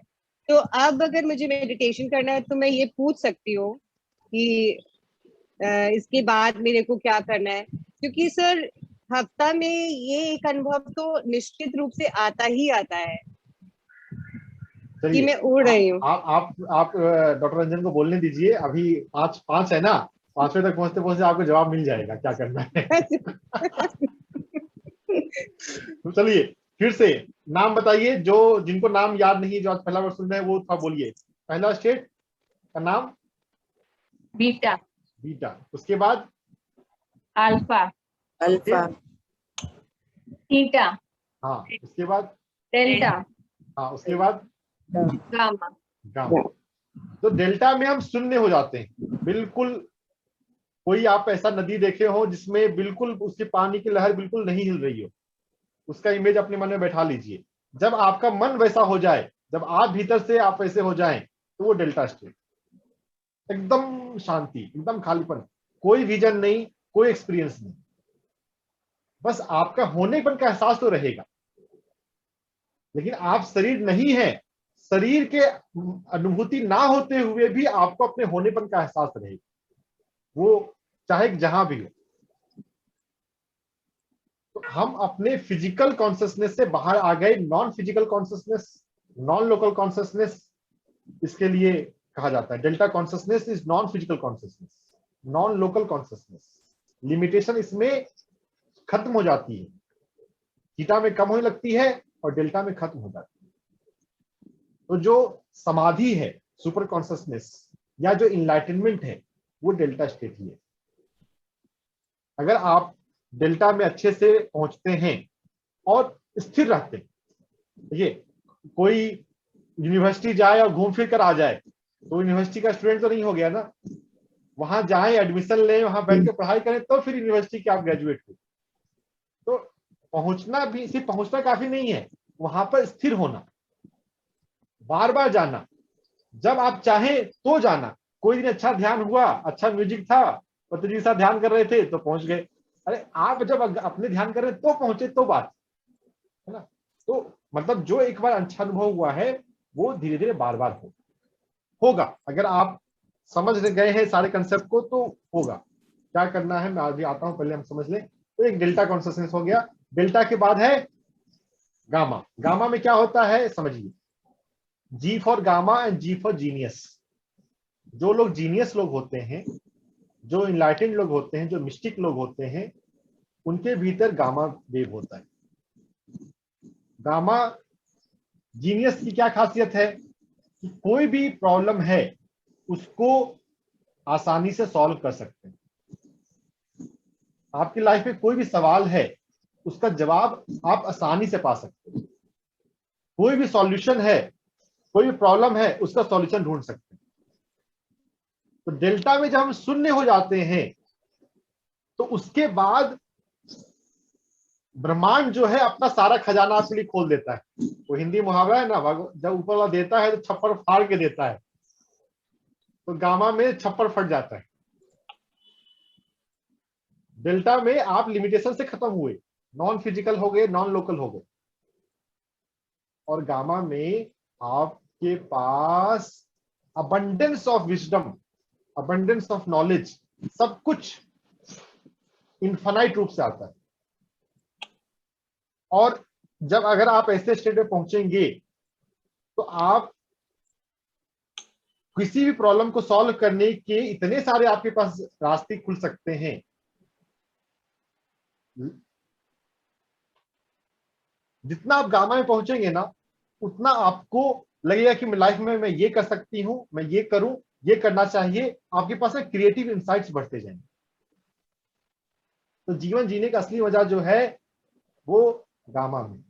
तो अब अगर मुझे मेडिटेशन करना है तो मैं ये पूछ सकती हूँ कि इसके बाद मेरे को क्या करना है, क्योंकि सर हफ्ता में ये एक अनुभव तो निश्चित रूप से आता ही आता है कि चलिए मैं उड़ रही हूँ। आप डॉक्टर रंजन को बोलने दीजिए, अभी 5 है ना, 5वें तक पहुंचते पहुंचते आपको जवाब मिल जाएगा क्या करना है। तो चलिए फिर से नाम बताइए, जो जिनको नाम याद नहीं, जो आज पहला बार सुन रहे हैं वो था, बोलिए पहला स्टेट का नाम। बीटा, बीटा, उसके बाद अल्फा, अल्फा, थीटा, हाँ, उसके बाद डेल्टा, हाँ, उसके बाद गामा। गामा। तो डेल्टा में हम शून्य हो जाते हैं बिल्कुल। कोई आप ऐसा नदी देखे हो जिसमें बिल्कुल उसके पानी की लहर बिल्कुल नहीं हिल रही हो, उसका इमेज अपने मन में बैठा लीजिए। जब आपका मन वैसा हो जाए, जब आप भीतर से आप वैसे हो जाएं, तो वो डेल्टा स्टेट, एकदम शांति, एकदम खालीपन, कोई विजन नहीं, कोई एक्सपीरियंस नहीं, बस आपका होनेपन का एहसास तो रहेगा, लेकिन आप शरीर नहीं है। शरीर के अनुभूति ना होते हुए भी आपको अपने होनेपन का एहसास रहेगा, वो चाहे जहां भी हो। तो हम अपने फिजिकल कॉन्शियसनेस से बाहर आ गए, non physical consciousness, non local consciousness, इसके लिए कहा जाता है। Delta consciousness is non physical consciousness, non local consciousness. Limitation इसमें खत्म हो जाती है, थीटा में कम होने लगती है और डेल्टा में खत्म हो जाती है। तो जो समाधि है, सुपर कॉन्शियसनेस या जो इनलाइटनमेंट है, वो डेल्टा स्टेट ही है। अगर आप डेल्टा में अच्छे से पहुंचते हैं और स्थिर रहते हैं, ये कोई यूनिवर्सिटी जाए और घूम फिर कर आ जाए तो यूनिवर्सिटी का स्टूडेंट तो नहीं हो गया ना। वहां जाए, एडमिशन लें, वहां बैठ के पढ़ाई करें, तो फिर यूनिवर्सिटी के आप ग्रेजुएट हो। तो पहुंचना भी, सिर्फ पहुंचना काफी नहीं है, वहां पर स्थिर होना, बार बार जाना, जब आप चाहें तो जाना। कोई दिन अच्छा ध्यान हुआ, अच्छा म्यूजिक था, पत्नी के साथ ध्यान कर रहे थे तो पहुंच गए। अरे आप जब अपने ध्यान कर रहे तो पहुंचे तो बात है ना। तो मतलब जो एक बार अच्छा अनुभव हुआ है वो धीरे धीरे बार बार होगा। अगर आप समझ गए हैं सारे कंसेप्ट को तो होगा। क्या करना है मैं अभी आता हूं, पहले हम समझ लें। तो एक डेल्टा कॉन्शियसनेस हो गया। डेल्टा के बाद है गामा। गामा में क्या होता है समझिए, G for gamma and G for genius. जो लोग जीनियस लोग होते हैं, जो इनलाइटेंड लोग होते हैं, जो मिस्टिक लोग होते हैं, उनके भीतर गामा वेव होता है। गामा जीनियस की क्या खासियत है कि कोई भी प्रॉब्लम है उसको आसानी से सॉल्व कर सकते हैं। आपकी लाइफ में कोई भी सवाल है, उसका जवाब आप आसानी से पा सकते हैं। कोई भी सॉल्यूशन है, कोई भी प्रॉब्लम है, उसका सॉल्यूशन ढूंढ सकते हैं। तो डेल्टा में जब हम शून्य हो जाते हैं तो उसके बाद ब्रह्मांड जो है अपना सारा खजाना आपके लिए खोल देता है। वो हिंदी मुहावरा है ना, जब ऊपर वाला देता है तो छप्पर फाड़ के देता है। तो गामा में छप्पर फट जाता है। डेल्टा में आप लिमिटेशन से खत्म हुए, नॉन फिजिकल हो गए, नॉन लोकल हो गए। और गामा में आपके पास abundance of wisdom, abundance of knowledge, सब कुछ इनफाइनाइट रूप से आता है। और जब अगर आप ऐसे स्टेट में पहुंचेंगे तो आप किसी भी प्रॉब्लम को सॉल्व करने के इतने सारे आपके पास रास्ते खुल सकते हैं। जितना आप गामा में पहुंचेंगे ना, उतना आपको लगेगा कि लाइफ में मैं ये कर सकती हूं, मैं ये करूं, ये करना चाहिए। आपके पास में क्रिएटिव इंसाइट्स बढ़ते जाएंगे। तो जीवन जीने का असली वजह जो है वो गामा में।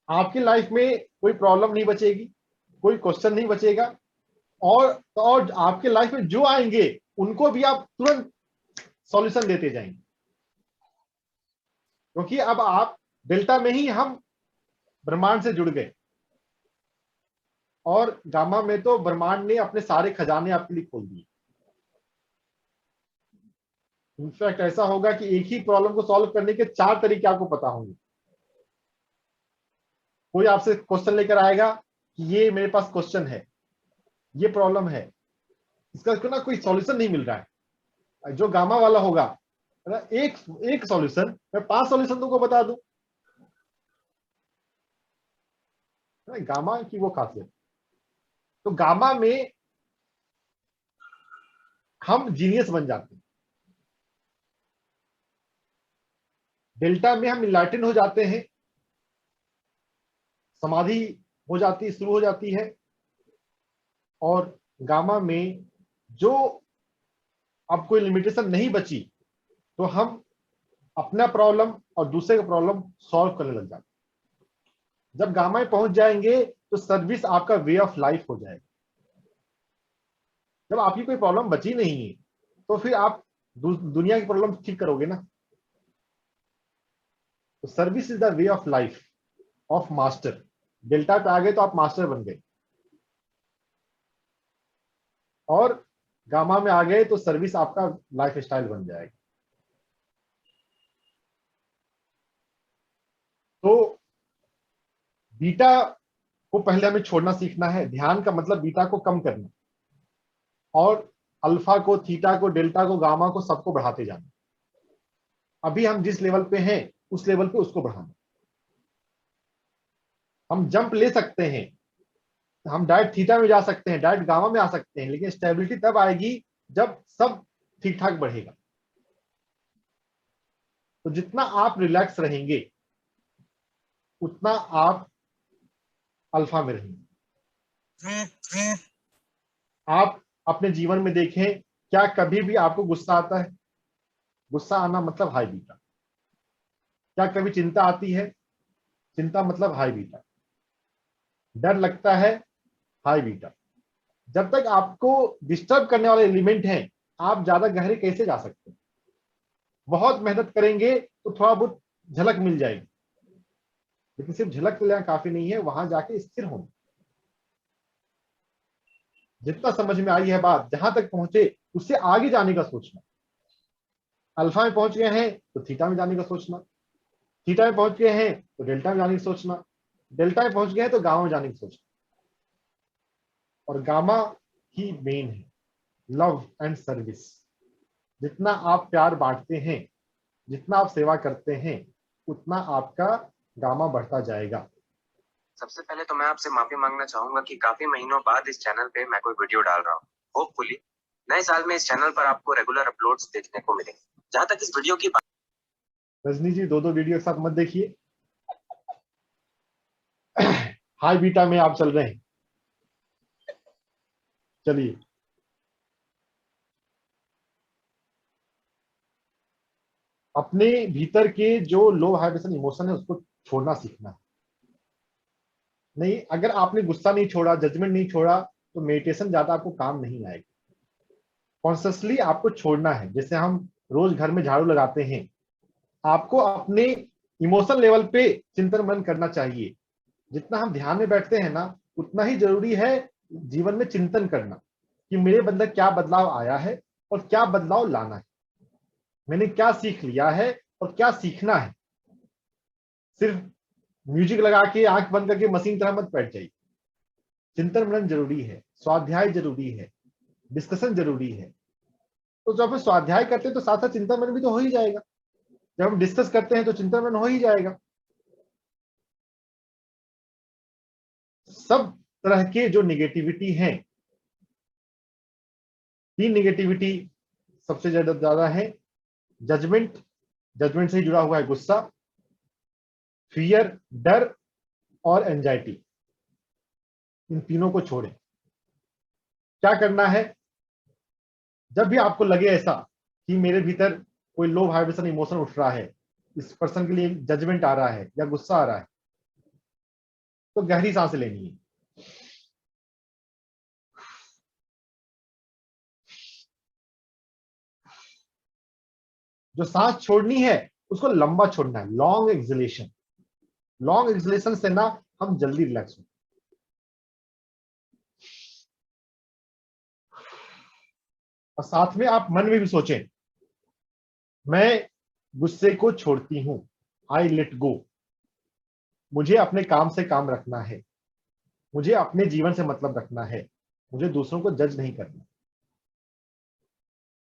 आपकी लाइफ में कोई प्रॉब्लम नहीं बचेगी, कोई क्वेश्चन नहीं बचेगा, और आपके लाइफ में जो आएंगे उनको भी आप तुरंत सॉल्यूशन देते जाएंगे। क्योंकि अब आप डेल्टा में ही हम ब्रह्मांड से जुड़ गए, और गामा में तो ब्रह्मांड ने अपने सारे खजाने आपके लिए खोल दिए। इनफैक्ट ऐसा होगा कि एक ही प्रॉब्लम को सॉल्व करने के 4 तरीके आपको पता होंगे। कोई आपसे क्वेश्चन लेकर आएगा कि ये मेरे पास क्वेश्चन है, ये प्रॉब्लम है, इसका क्यों ना कोई सॉल्यूशन नहीं मिल रहा है, जो गामा वाला होगा है ना, एक सॉल्यूशन मैं 5 सॉल्यूशन तुमको बता दूं, है ना, गामा की वो खासियत। तो गामा में हम जीनियस बन जाते हैं, डेल्टा में हम इनलाइटन हो जाते हैं, समाधि हो जाती शुरू हो जाती है, और गामा में जो अब कोई लिमिटेशन नहीं बची तो हम अपना प्रॉब्लम और दूसरे का प्रॉब्लम सॉल्व करने लग जाते हैं। जब गामा में पहुंच जाएंगे तो सर्विस आपका वे ऑफ लाइफ हो जाएगा। जब आपकी कोई प्रॉब्लम बची नहीं है तो फिर आप दुनिया की प्रॉब्लम ठीक करोगे ना। तो service is the way of life of master. Delta पे आ गए तो आप मास्टर बन गए, और गामा में आ गए तो सर्विस आपका लाइफ स्टाइल बन जाएगा। तो बीटा को पहले हमें छोड़ना सीखना है। ध्यान का मतलब बीटा को कम करना, और अल्फा को, थीटा को, डेल्टा को, गामा को, सबको बढ़ाते जाना। अभी हम जिस लेवल पे हैं उस लेवल पे उसको बढ़ाना। हम जंप ले सकते हैं, हम डायरेक्ट थीटा में जा सकते हैं, डायरेक्ट गामा में आ सकते हैं, लेकिन स्टेबिलिटी तब आएगी जब सब ठीक ठाक बढ़ेगा। तो जितना आप रिलैक्स रहेंगे उतना आप अल्फा में रहेंगे। आप अपने जीवन में देखें, क्या कभी भी आपको गुस्सा आता है? गुस्सा आना मतलब हाई बीटा। क्या कभी चिंता आती है? चिंता मतलब हाई बीटा। डर लगता है, हाई बीटा। जब तक आपको डिस्टर्ब करने वाले एलिमेंट हैं, आप ज्यादा गहरे कैसे जा सकते हैं? बहुत मेहनत करेंगे तो थोड़ा बहुत झलक मिल जाएगी, लेकिन सिर्फ झलक लेना काफी नहीं है, वहां जाके स्थिर होना। जितना समझ में आई है बात, जहां तक पहुंचे उससे आगे जाने का सोचना। अल्फा में पहुंच गए हैं तो थीटा में जाने का सोचना, थीटा में पहुंच गए हैं तो डेल्टा में जाने की सोचना, डेल्टा में पहुंच गए हैं तो गामा में जाने की सोचना। और गामा ही मेन है, लव एंड सर्विस। जितना आप प्यार बांटते हैं, जितना आप सेवा करते हैं, उतना आपका गामा बढ़ता जाएगा। सबसे पहले तो मैं आपसे माफी मांगना चाहूंगा कि काफी महीनों बाद इस चैनल पे मैं कोई वीडियो डाल रहा हूँ। होपफुली नए साल में इस चैनल पर आपको रेगुलर अपलोड्स देखने को मिलेंगे। जहां तक इस वीडियो की बात, रजनी जी 2 वीडियो एक साथ मत देखिए। हाई बीटा में आप चल रहे हैं। चलिए, अपने भीतर के जो लो वाइब्रेशन इमोशन है उसको छोड़ना सीखना है। नहीं, अगर आपने गुस्सा नहीं छोड़ा, जजमेंट नहीं छोड़ा, तो मेडिटेशन ज्यादा आपको काम नहीं आएगा। कॉन्शियसली आपको छोड़ना है। जैसे हम रोज घर में झाड़ू लगाते हैं, आपको अपने इमोशन लेवल पे चिंतन मनन करना चाहिए। जितना हम ध्यान में बैठते हैं ना, उतना ही जरूरी है जीवन में चिंतन करना कि मेरे अंदर क्या बदलाव आया है और क्या बदलाव लाना है, मैंने क्या सीख लिया है और क्या सीखना है। सिर्फ म्यूजिक लगा के आंख बंद करके मशीन तरह मत बैठ जाइए। चिंतन मनन जरूरी है, स्वाध्याय जरूरी है, डिस्कशन जरूरी है। तो जब हम स्वाध्याय करते हैं तो साथ साथ चिंतन मनन भी तो हो ही जाएगा। जब हम डिस्कस करते हैं तो चिंतन मनन हो ही जाएगा। सब तरह के जो निगेटिविटी हैं, 3 निगेटिविटी सबसे ज्यादा है। जजमेंट, जजमेंट से जुड़ा हुआ है गुस्सा, फियर, डर, और एंजाइटी। इन तीनों को छोड़ें। क्या करना है? जब भी आपको लगे ऐसा कि मेरे भीतर कोई लो वाइब्रेशन इमोशन उठ रहा है, इस पर्सन के लिए जजमेंट आ रहा है या गुस्सा आ रहा है, तो गहरी सांस लेनी है। जो सांस छोड़नी है उसको लंबा छोड़ना है, लॉन्ग एक्सलेशन। लॉन्ग एक्सलेशन से ना हम जल्दी रिलैक्स हो। और साथ में आप मन में भी सोचें, मैं गुस्से को छोड़ती हूं, आई लेट गो। मुझे अपने काम से काम रखना है। मुझे अपने जीवन से मतलब रखना है, मुझे दूसरों को जज नहीं करना।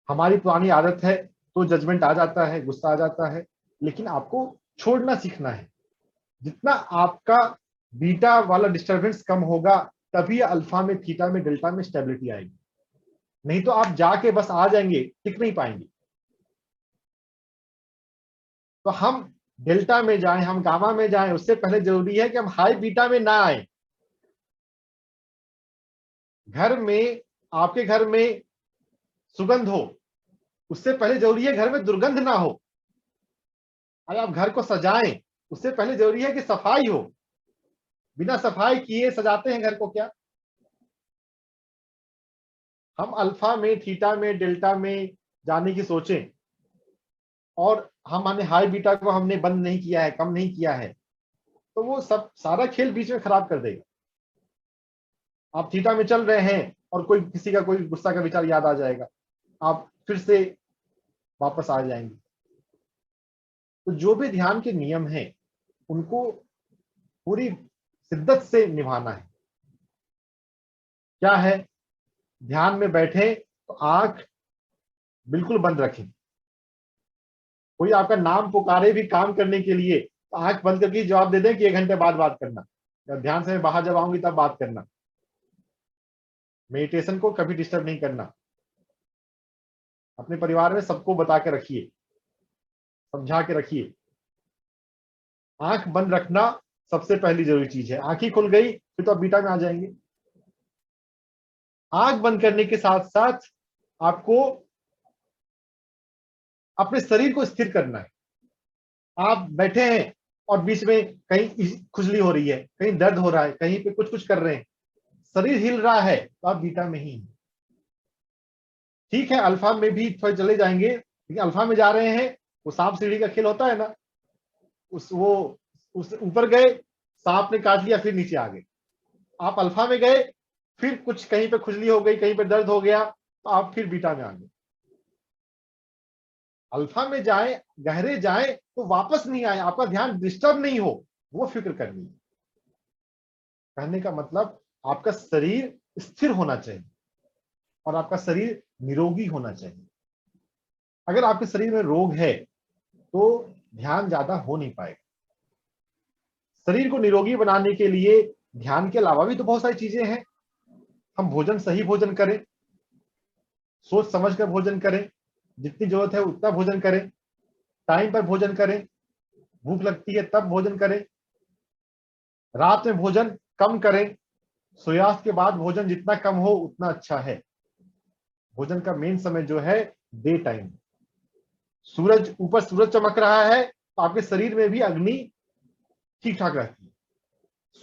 हमारी पुरानी आदत है तो जजमेंट आ जाता है, गुस्सा आ जाता है, लेकिन आपको छोड़ना सीखना है। जितना आपका बीटा वाला डिस्टरबेंस कम होगा तभी अल्फा में, थीटा में, डेल्टा में स्टेबिलिटी आएगी। नहीं तो आप जाके बस आ जाएंगे, टिक नहीं पाएंगे। तो हम डेल्टा में जाएं, हम गामा में जाएं, उससे पहले जरूरी है कि हम हाई बीटा में ना आए। घर में, आपके घर में सुगंध हो, उससे पहले जरूरी है घर में दुर्गंध ना हो। अगर आप घर को सजाएं, उससे पहले जरूरी है कि सफाई हो। बिना सफाई किए सजाते हैं घर को क्या? हम अल्फा में, थीटा में, डेल्टा में जाने की सोचें और हमने हाई बीटा को हमने बंद नहीं किया है, कम नहीं किया है, तो वो सब सारा खेल बीच में खराब कर देगा। आप थीटा में चल रहे हैं और कोई किसी का कोई गुस्सा का विचार याद आ जाएगा, आप फिर से वापस आ जाएंगे। तो जो भी ध्यान के नियम हैं उनको पूरी शिद्दत से निभाना है। क्या है? ध्यान में बैठे तो आंख बिल्कुल बंद रखें। कोई आपका नाम पुकारे भी काम करने के लिए तो आंख बंद करके जवाब दे दें कि 1 घंटे बाद बात करना, या ध्यान से मैं बाहर जब आऊंगी तब बात करना। मेडिटेशन को कभी डिस्टर्ब नहीं करना। अपने परिवार में सबको बता के रखिए, समझा के रखिए। आंख बंद रखना सबसे पहली जरूरी चीज है। आंख ही खुल गई फिर तो आप बीटा में आ जाएंगे। आंख बंद करने के साथ साथ आपको अपने शरीर को स्थिर करना है। आप बैठे हैं और बीच में कहीं खुजली हो रही है, कहीं दर्द हो रहा है, कहीं पे कुछ कर रहे हैं, शरीर हिल रहा है, तो आप बीटा में ही हैं। ठीक है, अल्फा में भी थोड़े चले जाएंगे, लेकिन अल्फा में जा रहे हैं, वो सांप सीढ़ी का खेल होता है ना, उस ऊपर गए, सांप ने काट लिया, फिर नीचे आ गए। आप अल्फा में गए, फिर कुछ कहीं पे खुजली हो गई, कहीं पे दर्द हो गया, तो आप फिर बीटा में आ गए। अल्फा में जाए, गहरे जाए तो वापस नहीं आए, आपका ध्यान डिस्टर्ब नहीं हो, वो फिक्र करनी है। कहने का मतलब आपका शरीर स्थिर होना चाहिए और आपका शरीर निरोगी होना चाहिए। अगर आपके शरीर में रोग है तो ध्यान ज्यादा हो नहीं पाएगा। शरीर को निरोगी बनाने के लिए ध्यान के अलावा भी तो बहुत सारी चीजें हैं। हम भोजन, सही भोजन करें, सोच समझ कर भोजन करें, जितनी जरूरत है उतना भोजन करें, टाइम पर भोजन करें, भूख लगती है तब भोजन करें, रात में भोजन कम करें, सूर्यास्त के बाद भोजन जितना कम हो उतना अच्छा है। भोजन का मेन समय जो है डे टाइम। सूरज, ऊपर सूरज चमक रहा है तो आपके शरीर में भी अग्नि ठीक ठाक रहती है।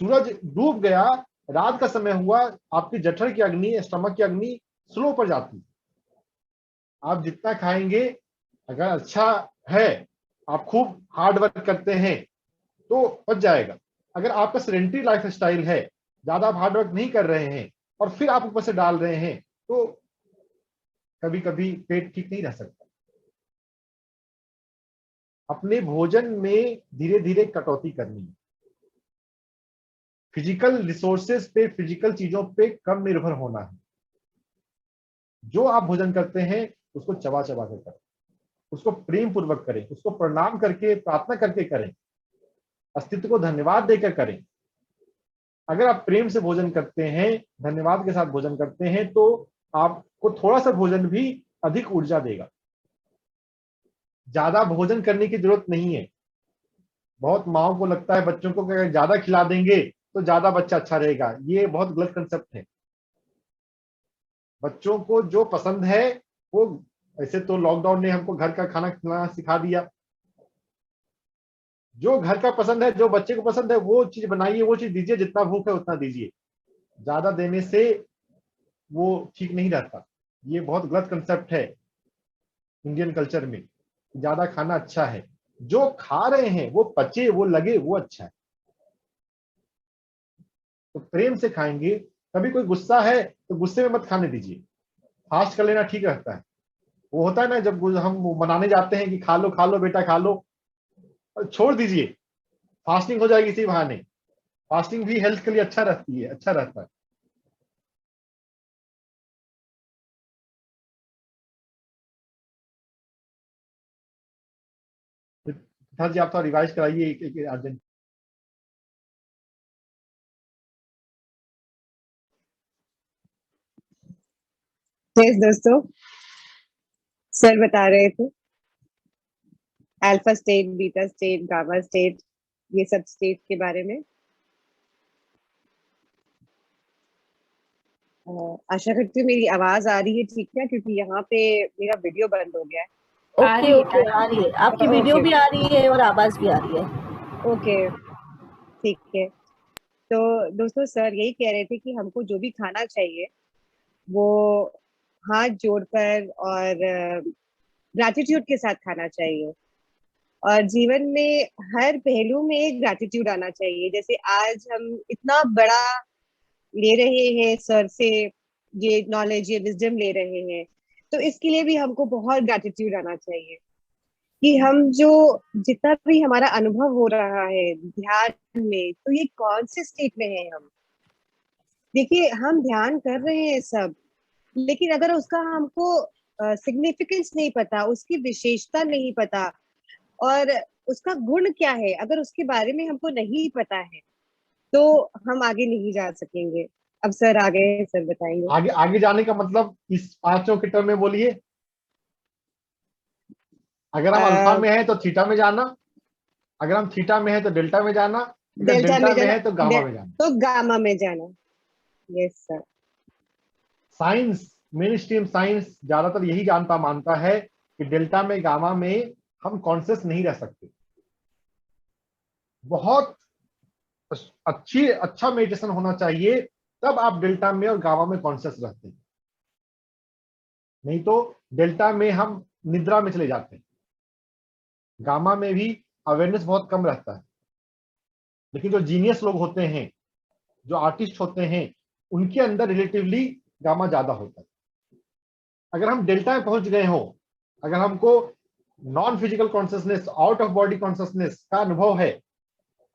सूरज डूब गया, रात का समय हुआ, आपकी जठर की अग्नि, स्टमक की अग्नि स्लो पर जाती है। आप जितना खाएंगे, अगर अच्छा है, आप खूब हार्ड वर्क करते हैं तो पच जाएगा। अगर आपका सेडेंटरी लाइफ स्टाइल है, ज्यादा आप हार्ड वर्क नहीं कर रहे हैं और फिर आप ऊपर से डाल रहे हैं, तो कभी कभी पेट ठीक नहीं रह सकता। अपने भोजन में धीरे धीरे कटौती करनी है। फिजिकल रिसोर्सेज पे, फिजिकल चीजों पे कम निर्भर होना है। जो आप भोजन करते हैं उसको चबा चबा कर करें, उसको प्रेम पूर्वक करें, उसको प्रणाम करके, प्रार्थना करके करें, अस्तित्व को धन्यवाद देकर करें। अगर आप प्रेम से भोजन करते हैं, धन्यवाद के साथ भोजन करते हैं, तो आपको थोड़ा सा भोजन भी अधिक ऊर्जा देगा। ज्यादा भोजन करने की जरूरत नहीं है। बहुत माओ को लगता है बच्चों को कि अगर ज्यादा खिला देंगे तो ज्यादा बच्चा अच्छा रहेगा। ये बहुत गलत कंसेप्ट है। बच्चों को जो पसंद है वो, ऐसे तो लॉकडाउन ने हमको घर का खाना खिलाना सिखा दिया। जो घर का पसंद है, जो बच्चे को पसंद है, वो चीज बनाइए, वो चीज दीजिए। जितना भूख है उतना दीजिए। ज्यादा देने से वो ठीक नहीं रहता। ये बहुत गलत कंसेप्ट है इंडियन कल्चर में। ज्यादा खाना अच्छा है, जो खा रहे हैं वो पचे, वो लगे, वो अच्छा है। तो प्रेम से खाएंगे। कभी कोई गुस्सा है तो गुस्से में मत खाने दीजिए, फास्ट कर लेना ठीक रहता है। वो होता है ना, जब हम मनाने जाते हैं कि खा लो बेटा खा लो, छोड़ दीजिए, फास्टिंग हो जाएगी इसी बहाने। फास्टिंग भी हेल्थ के लिए अच्छा रहती है, अच्छा रहता है। सर जी आप तो रिवाइज कराइए एक अर्जेंट। दोस्तों, सर बता रहे थे alpha state, beta state, gamma state, ये सब स्टेट के बारे में। आशा करती हूँ मेरी आवाज आ रही है ठीक है, क्योंकि यहाँ पे मेरा वीडियो बंद हो गया है। ओके ओके, आ रही है आपकी वीडियो भी आ रही है और आवाज भी आ रही है। ओके ठीक है। तो दोस्तों, सर यही कह रहे थे कि हमको जो भी खाना चाहिए वो हाथ जोड़कर और ग्रैटिट्यूड के साथ खाना चाहिए, और जीवन में हर पहलू में एक ग्रैटिट्यूड आना चाहिए। जैसे आज हम इतना बड़ा ले रहे हैं सर से, ये नॉलेज, ये विजडम ले रहे हैं, तो इसके लिए भी हमको बहुत ग्रैटिट्यूड आना चाहिए कि हम जो जितना भी हमारा अनुभव हो रहा है ध्यान में, तो ये कौन से स्टेट में है हम। देखिए, हम ध्यान कर रहे हैं सब, लेकिन अगर उसका हमको सिग्निफिकेंस नहीं पता, उसकी विशेषता नहीं पता, और उसका गुण क्या है, अगर उसके बारे में हमको नहीं पता है, तो हम आगे नहीं जा सकेंगे। अब सर आगे, सर बताएंगे। आगे आगे जाने का मतलब इस पांचों के टर्म में बोलिए। अगर हम अल्फा में है तो थीटा में जाना, अगर हम थीटा में है तो डेल्टा में जाना, अगर डेल्टा में है तो गामा में जाना। तो गामा में जाना। Yes sir. Science, main stream science ज्यादातर यही जानता मानता है कि डेल्टा में गामा में हम कॉन्शियस नहीं रह सकते। बहुत अच्छा मेडिटेशन होना चाहिए, तब आप डेल्टा में और गामा में कॉन्शियस रहते हैं। नहीं तो डेल्टा में हम निद्रा में चले जाते हैं, गामा में भी अवेयरनेस बहुत कम रहता है। लेकिन जो जीनियस लोग होते हैं, जो आर्टिस्ट होते हैं, उनके अंदर रिलेटिवली गामा ज्यादा होता है। अगर हम डेल्टा में पहुंच गए हो, अगर हमको non physical consciousness, out of body consciousness का अनुभव है,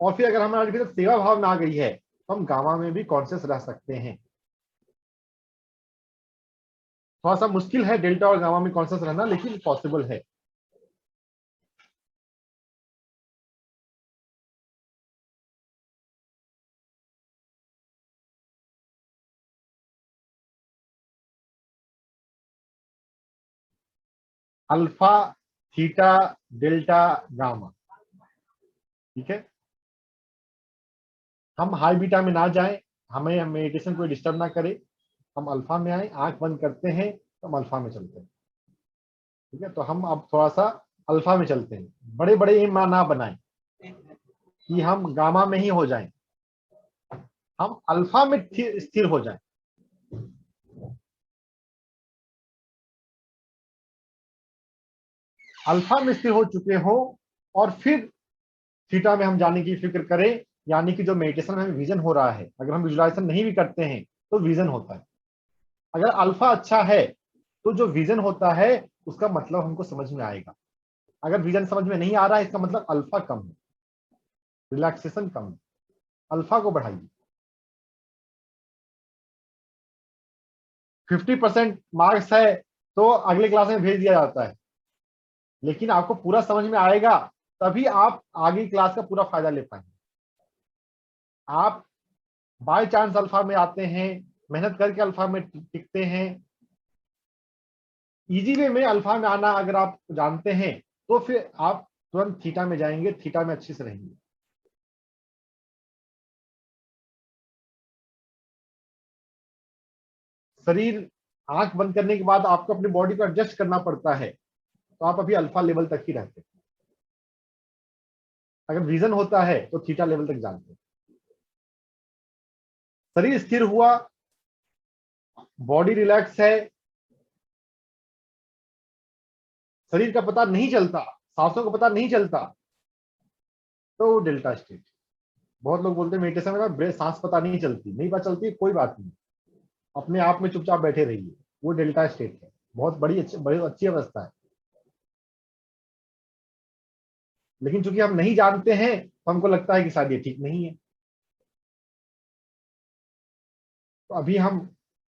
और फिर अगर हमारे भीतर सेवा भावना आ गई है, तो हम गामा में भी कॉन्शियस रह सकते हैं। थोड़ा सा मुश्किल है डेल्टा और गामा में कॉन्शियस रहना, लेकिन पॉसिबल है। अल्फा, थीटा, डेल्टा, गामा, ठीक है। हम हाई बीटा में ना जाएं, हमें मेडिटेशन को डिस्टर्ब ना करे। हम अल्फा में आए, आंख बंद करते हैं तो हम अल्फा में चलते हैं, ठीक है। तो हम अब थोड़ा सा अल्फा में चलते हैं। बड़े बड़े एम ना बनाएं कि हम गामा में ही हो जाएं, हम अल्फा में स्थिर हो जाएं। अल्फा में स्थिर हो चुके हो और फिर थीटा में हम जाने की फिक्र करें, यानी कि जो मेडिटेशन में विजन हो रहा है, अगर हम विजुलाइजेशन नहीं भी करते हैं तो विजन होता है। अगर अल्फा अच्छा है तो जो विजन होता है उसका मतलब हमको समझ में आएगा। अगर विजन समझ में नहीं आ रहा है, इसका मतलब अल्फा कम है, रिलैक्सेशन कम है। अल्फा को बढ़ाइए। 50% मार्क्स है तो अगले क्लास में भेज दिया जाता है, लेकिन आपको पूरा समझ में आएगा तभी आप आगे क्लास का पूरा फायदा ले पाएंगे। आप बाय चांस अल्फा में आते हैं, मेहनत करके अल्फा में टिकते हैं। इजी वे में अल्फा में आना अगर आप जानते हैं तो फिर आप तुरंत थीटा में जाएंगे, थीटा में अच्छे से रहेंगे। शरीर आंख बंद करने के बाद आपको अपनी बॉडी को एडजस्ट करना पड़ता है, तो आप अभी अल्फा लेवल तक ही रहते हैं। अगर विजन होता है तो थीटा लेवल तक जानते हैं। शरीर स्थिर हुआ, बॉडी रिलैक्स है, शरीर का पता नहीं चलता, सांसों का पता नहीं चलता, तो डेल्टा स्टेट। बहुत लोग बोलते हैं मेडिटेशन में सांस पता नहीं चलती, नहीं पता चलती, कोई बात नहीं, अपने आप में चुपचाप बैठे रहिए, वो डेल्टा स्टेट है। बहुत बड़ी अच्छी अवस्था है। लेकिन चूंकि हम नहीं जानते हैं तो हमको लगता है कि शायद ये ठीक नहीं है। तो अभी हम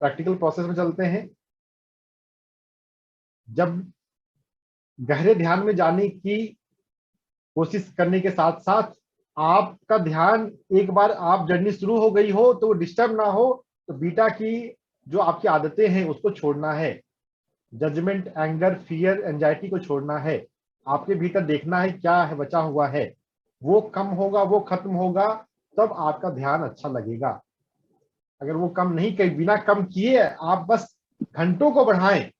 प्रैक्टिकल प्रोसेस में चलते हैं। जब गहरे ध्यान में जाने की कोशिश करने के साथ साथ आपका ध्यान, एक बार आप जर्नी शुरू हो गई हो तो डिस्टर्ब ना हो, तो बीटा की जो आपकी आदतें हैं उसको छोड़ना है। जजमेंट, एंगर, फियर, एंजाइटी को छोड़ना है। आपके भीतर देखना है क्या है बचा हुआ है, वो कम होगा, वो खत्म होगा, तब आपका ध्यान अच्छा लगेगा। अगर वो कम नहीं कर, बिना कम किए आप बस घंटों को बढ़ाएं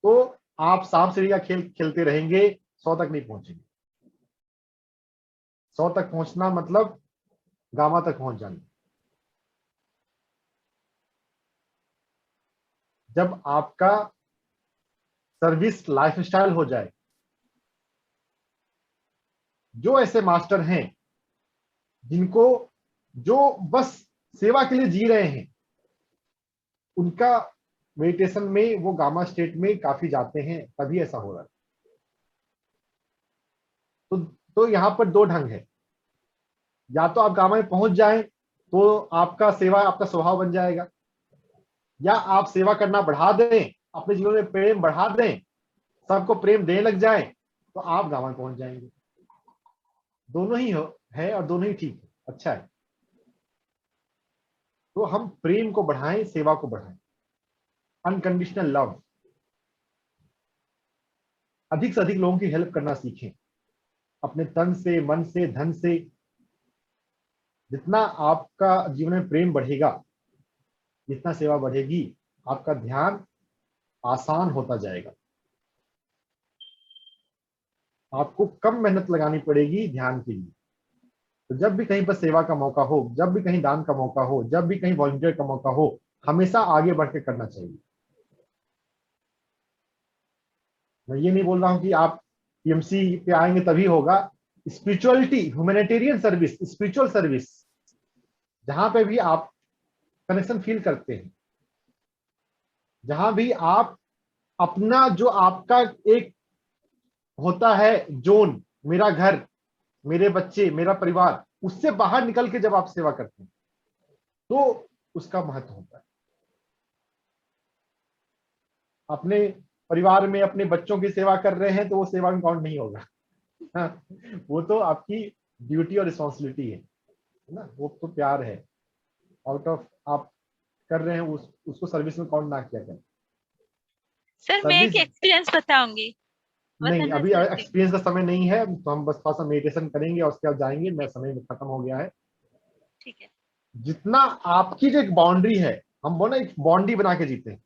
तो आप सांप सीढ़ी का खेल खेलते रहेंगे, 100 तक नहीं पहुंचेंगे। 100 तक पहुंचना मतलब गामा तक पहुंच जाना। जब आपका सर्विस लाइफस्टाइल हो जाए, जो ऐसे मास्टर हैं जिनको जो बस सेवा के लिए जी रहे हैं, उनका मेडिटेशन में वो गामा स्टेट में काफी जाते हैं, तभी ऐसा हो रहा है। तो यहां पर दो ढंग है, या तो आप गामा में पहुंच जाएं तो आपका सेवा आपका स्वभाव बन जाएगा, या आप सेवा करना बढ़ा दें, अपने जीवन में प्रेम बढ़ा दें, सबको प्रेम देने लग जाएं, तो आप गामा में पहुंच जाएंगे। दोनों ही है और दोनों ही ठीक है, अच्छा है। तो हम प्रेम को बढ़ाएं, सेवा को बढ़ाएं, अनकंडीशनल लव। अधिक से अधिक लोगों की हेल्प करना सीखें, अपने तन से, मन से, धन से। जितना आपका जीवन में प्रेम बढ़ेगा, जितना सेवा बढ़ेगी, आपका ध्यान आसान होता जाएगा। आपको कम मेहनत लगानी पड़ेगी ध्यान के लिए। तो जब भी कहीं पर सेवा का मौका हो, जब भी कहीं दान का मौका हो, जब भी कहीं वॉलंटियर का मौका हो, हमेशा आगे बढ़ के करना चाहिए। मैं ये नहीं बोल रहा हूं कि आप पीएमसी पे आएंगे तभी होगा। Spirituality, humanitarian service, spiritual service, जहां पे भी आप कनेक्शन फील करते हैं, जहां भी आप अपना जो आपका एक होता है जोन, मेरा घर, मेरे बच्चे, मेरा परिवार, उससे बाहर निकल के जब आप सेवा करते हैं तो उसका महत्व होता है। अपने परिवार में अपने बच्चों की सेवा कर रहे हैं तो वो सेवा में काउंट नहीं होगा। वो तो आपकी ड्यूटी और रिस्पॉन्सिबिलिटी है ना, वो तो प्यार है। आउट ऑफ आप कर रहे हैं उसको सर्विस में काउंट ना किया करें। सर मैं एक एक्सपीरियंस बताऊंगी। नहीं, अभी एक्सपीरियंस का समय नहीं है, तो हम बस थोड़ा सा मेडिटेशन करेंगे और उसके बाद जाएंगे। मैं समय खत्म हो गया है। ठीक है। जितना आपकी जो एक बाउंड्री है, हम बोले एक बाउंड्री बना के जीते हैं,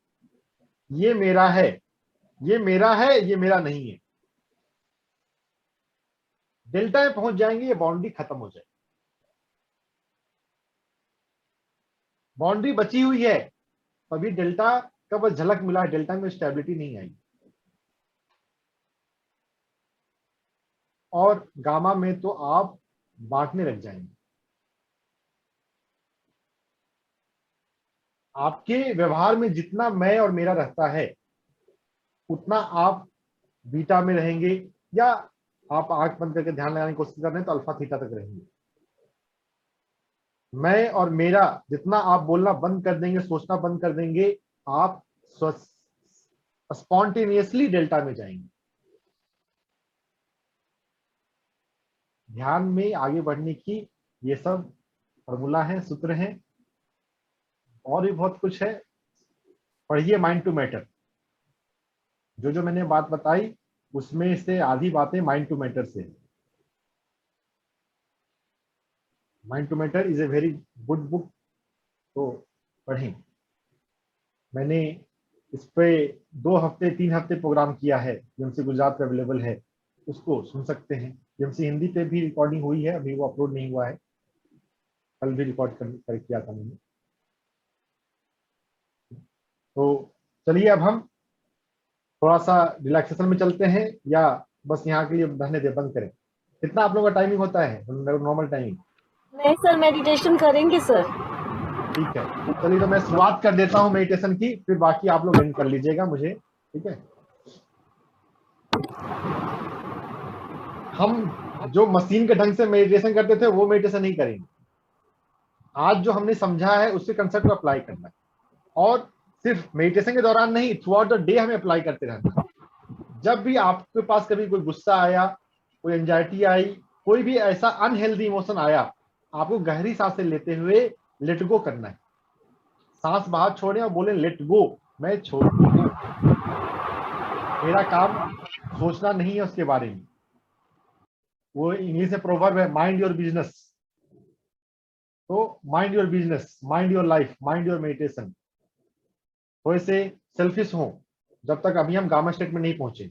ये मेरा है, ये मेरा है, ये मेरा नहीं है। डेल्टा में पहुंच जाएंगे, ये बाउंड्री खत्म हो जाएगी। बाउंड्री बची हुई है, अभी डेल्टा का बस झलक मिला है, डेल्टा में स्टेबिलिटी नहीं आई। और गामा में तो आप बांटने लग जाएंगे। आपके व्यवहार में जितना मैं और मेरा रहता है, उतना आप बीटा में रहेंगे, या आप आंख बंद करके ध्यान लगाने की कोशिश कर रहे हैं तो अल्फा थीटा तक रहेंगे। मैं और मेरा जितना आप बोलना बंद कर देंगे, सोचना बंद कर देंगे, आप स्पॉन्टेनियसली डेल्टा में जाएंगे। ध्यान में आगे बढ़ने की ये सब फॉर्मूला है, सूत्र हैं, और भी बहुत कुछ है। पढ़िए माइंड टू मैटर। जो मैंने बात बताई उसमें से आधी बातें माइंड टू मैटर से। Mind to matter is a very good book, तो पढ़ें। मैंने इस पे 2 हफ्ते 3 हफ्ते प्रोग्राम किया है, पीएमसी गुजरात पे अवेलेबल है, उसको सुन सकते हैं। पीएमसी हिंदी पे भी रिकॉर्डिंग हुई है, अभी वो अपलोड नहीं हुआ है, कल भी रिकॉर्ड कर किया था मैंने। तो चलिए अब हम थोड़ा सा रिलैक्सेशन में चलते हैं, या बस यहाँ के लिए रहने दे, बंद करें। कितना आप लोगों का टाइमिंग होता है नॉर्मल टाइमिंग? नहीं सर, मेडिटेशन करेंगे सर। ठीक है, चलिए तो मैं शुरुआत कर देता हूँ मेडिटेशन की, फिर बाकी आप लोग एंड कर लीजिएगा मुझे, ठीक है। हम जो मशीन के ढंग से मेडिटेशन करते थे वो मेडिटेशन नहीं करेंगे। आज जो हमने समझा है उसके कंसेप्ट को अप्लाई करना है, और सिर्फ मेडिटेशन के दौरान नहीं, थ्रू आउट द डे हमें अप्लाई करते रहना है। जब भी आपके पास कभी कोई गुस्सा आया, कोई एंजाइटी आई, कोई भी ऐसा अनहेल्दी इमोशन आया, आपको गहरी सांसें लेते हुए लेट गो करना है। सांस बाहर छोड़ें और बोले लेट गो, मैं छोड़ती हूँ, मेरा काम सोचना नहीं है उसके बारे में। वो इंग्लिश में प्रोवर्ब है, माइंड योर बिजनेस। तो mind your business, mind your life, mind your meditation. थोड़े से सेल्फिश हो जब तक अभी हम गामा स्टेट में नहीं पहुंचे।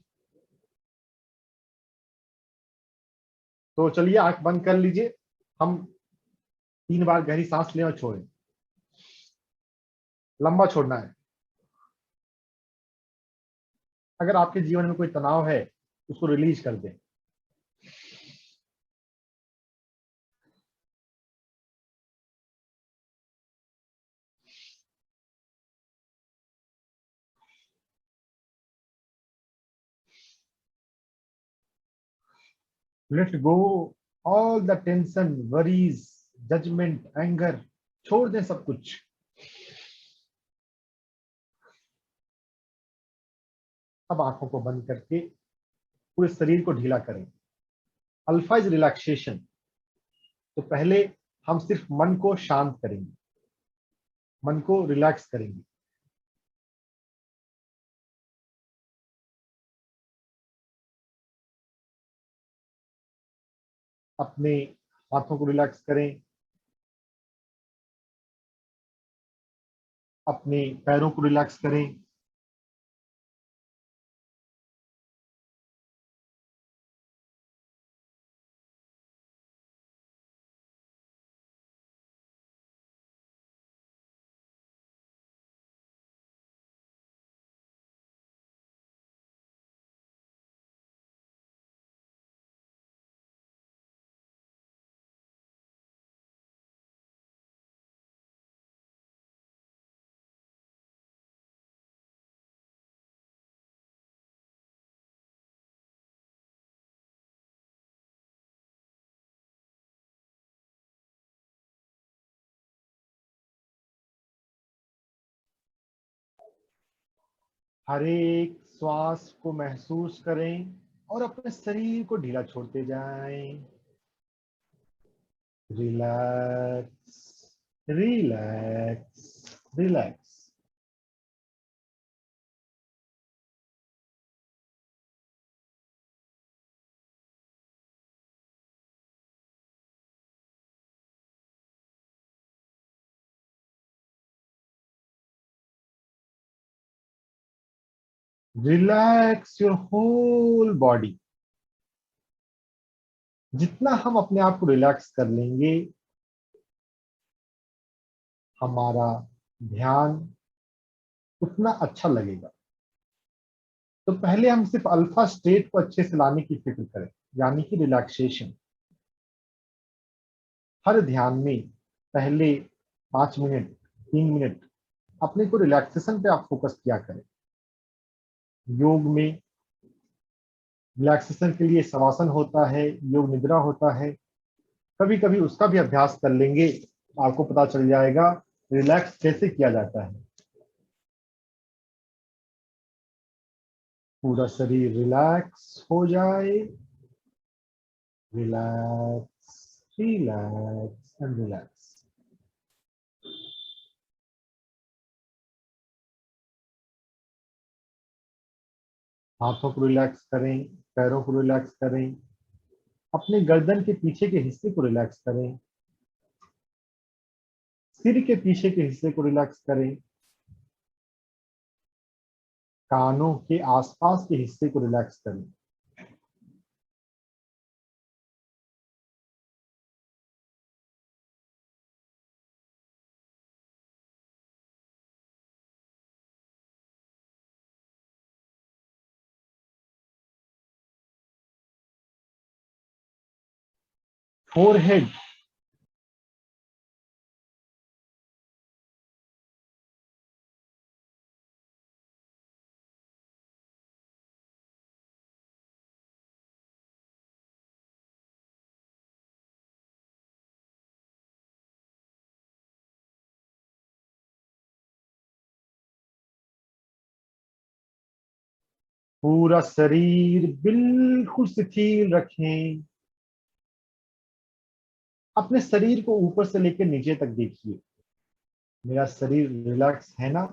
तो चलिए आंख बंद कर लीजिए, हम 3 बार गहरी सांस लें और छोड़ें। लंबा छोड़ना है। अगर आपके जीवन में कोई तनाव है उसको रिलीज कर दें। Let go all the tension, worries, judgement, anger, छोड़ दें सब कुछ। अब आंखों को बंद करके पूरे शरीर को ढीला करें। Alpha is relaxation. तो पहले हम सिर्फ मन को शांत करेंगे, मन को रिलैक्स करेंगे। अपने हाथों को रिलैक्स करें, अपने पैरों को रिलैक्स करें, हर एक श्वास को महसूस करें और अपने शरीर को ढीला छोड़ते जाएं। Relax, relax, relax. Relax your whole body. जितना हम अपने आप को रिलैक्स कर लेंगे, हमारा ध्यान उतना अच्छा लगेगा। तो पहले हम सिर्फ अल्फा स्टेट को अच्छे से लाने की फिक्र करें, यानी कि रिलैक्सेशन। हर ध्यान में पहले 5 मिनट, 3 मिनट अपने को रिलैक्सेशन पे आप फोकस किया करें। योग में रिलैक्सेशन के लिए शवासन होता है, योग निद्रा होता है। कभी कभी उसका भी अभ्यास कर लेंगे, आपको पता चल जाएगा रिलैक्स कैसे किया जाता है। पूरा शरीर रिलैक्स हो जाए। Relax, relax and relax. हाथों को रिलैक्स करें, पैरों को रिलैक्स करें, अपने गर्दन के पीछे के हिस्से को रिलैक्स करें, सिर के पीछे के हिस्से को रिलैक्स करें, कानों के आसपास के हिस्से को रिलैक्स करें। फोरहेड, पूरा शरीर बिल्कुल शिथिल रखें। अपने शरीर को ऊपर से लेकर नीचे तक देखिए। मेरा शरीर रिलैक्स है ना?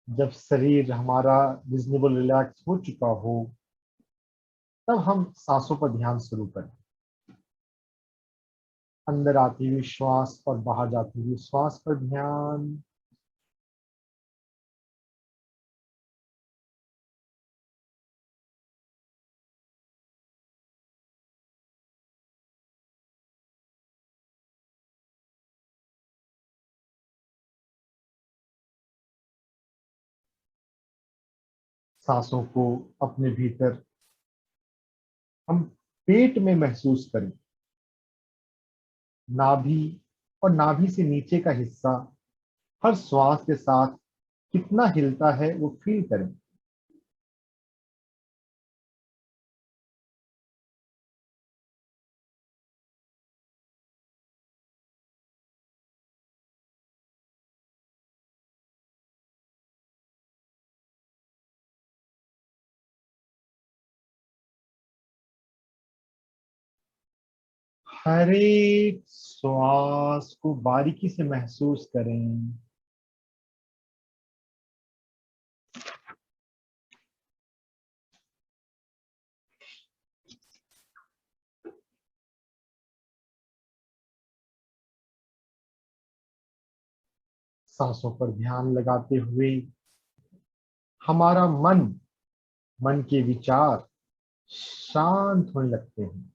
जब शरीर हमारा रिजनेबल रिलैक्स हो चुका हो, तब हम सांसों पर ध्यान शुरू करें। अंदर आती हुई श्वास और बाहर जाती हुई श्वास पर ध्यान। सांसों को अपने भीतर हम पेट में महसूस करें। नाभि और नाभि से नीचे का हिस्सा हर श्वास के साथ कितना हिलता है वो फील करें। हर एक श्वास को बारीकी से महसूस करें। सांसों पर ध्यान लगाते हुए हमारा मन के विचार शांत होने लगते हैं।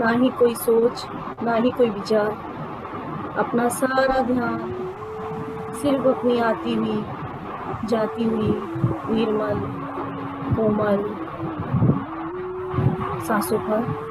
ना ही कोई सोच, ना ही कोई विचार, अपना सारा ध्यान सिर्फ अपनी आती हुई, जाती हुई, निर्मल, कोमल सांसों पर।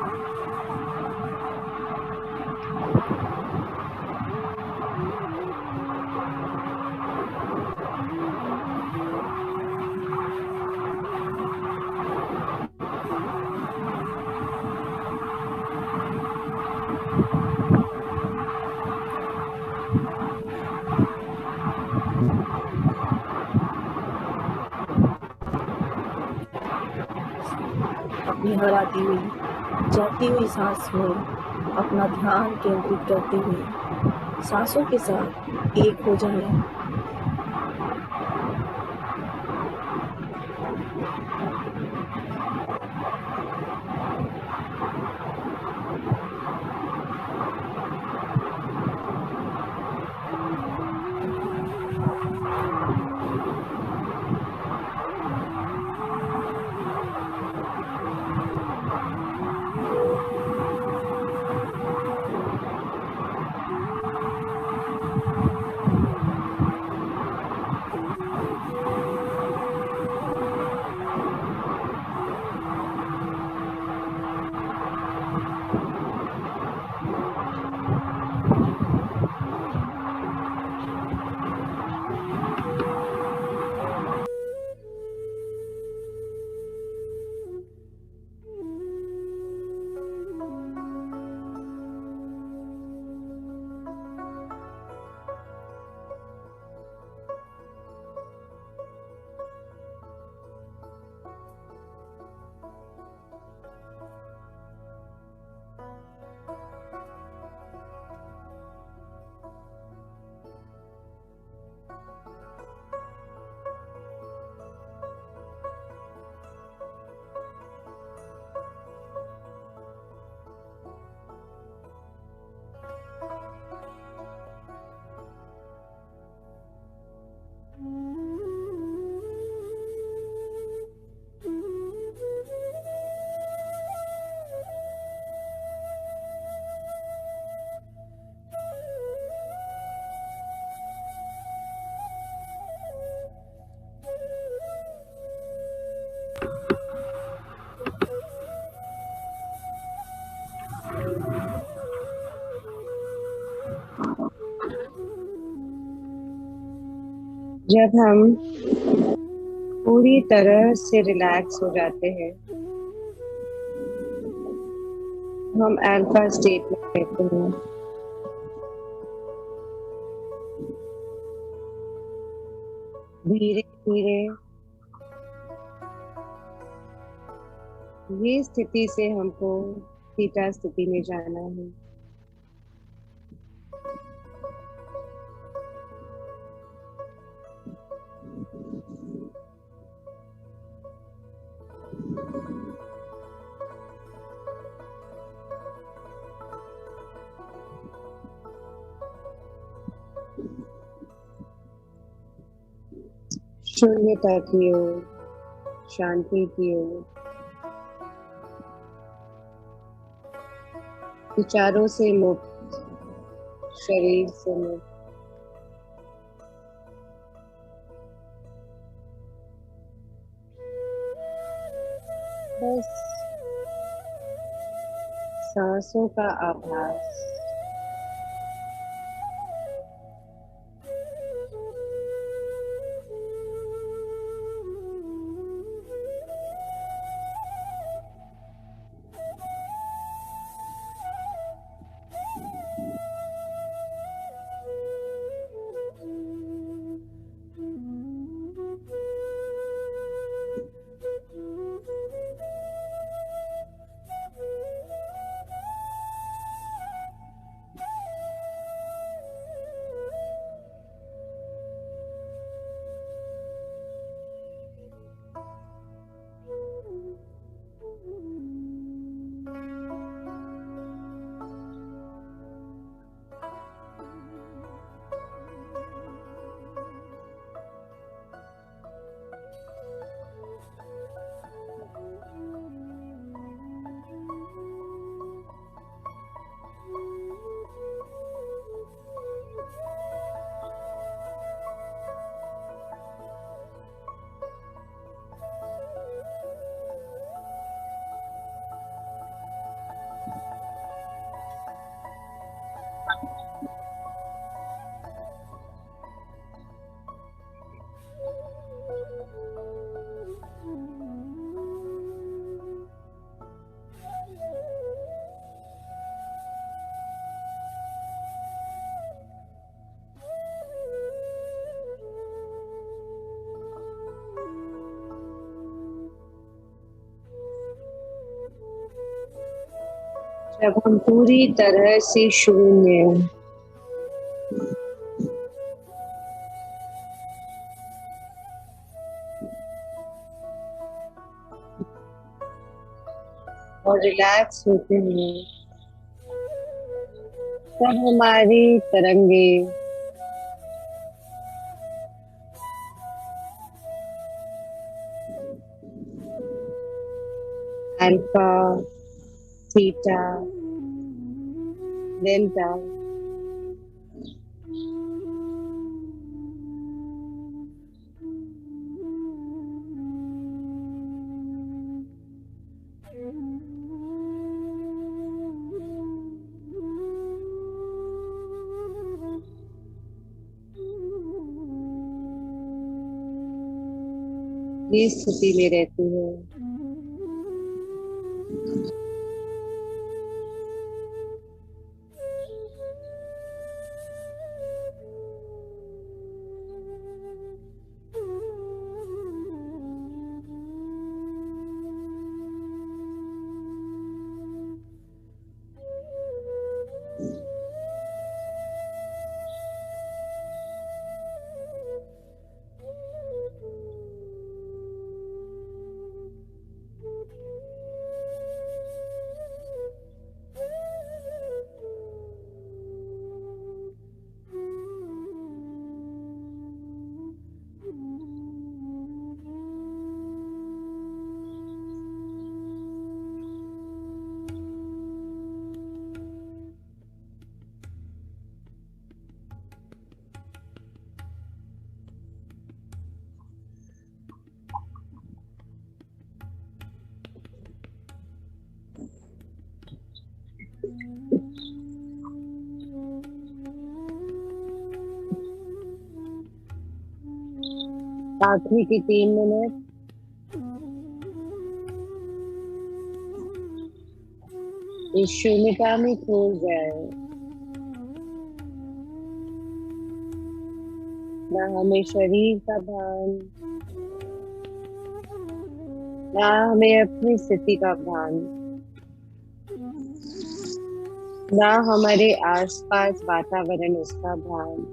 अपनी हर आती हुई, जाती हुई सांस में अपना ध्यान केंद्रित करते हुए सांसों के साथ एक हो जाएं। जब हम पूरी तरह से रिलैक्स हो जाते हैं, हम अल्फा स्टेट में रहते हैं। धीरे धीरे ये स्थिति से हमको थीटा स्थिति में जाना है। शून्यता की ओर, शांति की ओर, विचारों से मुक्त, शरीर से मुक्त। बस सांसों का आभास। जब हम पूरी तरह से शून्य, और रिलैक्स होते हैं, तब हमारी तरंगे अल्फा, थीटा, डेल्टा ये स्थिति में रहती है। आखिरी के 3 मिनट इस शून्यता में खो जाए। ना हमें शरीर का भान, ना हमें अपनी स्थिति का भान, ना हमारे आसपास वातावरण उसका भान।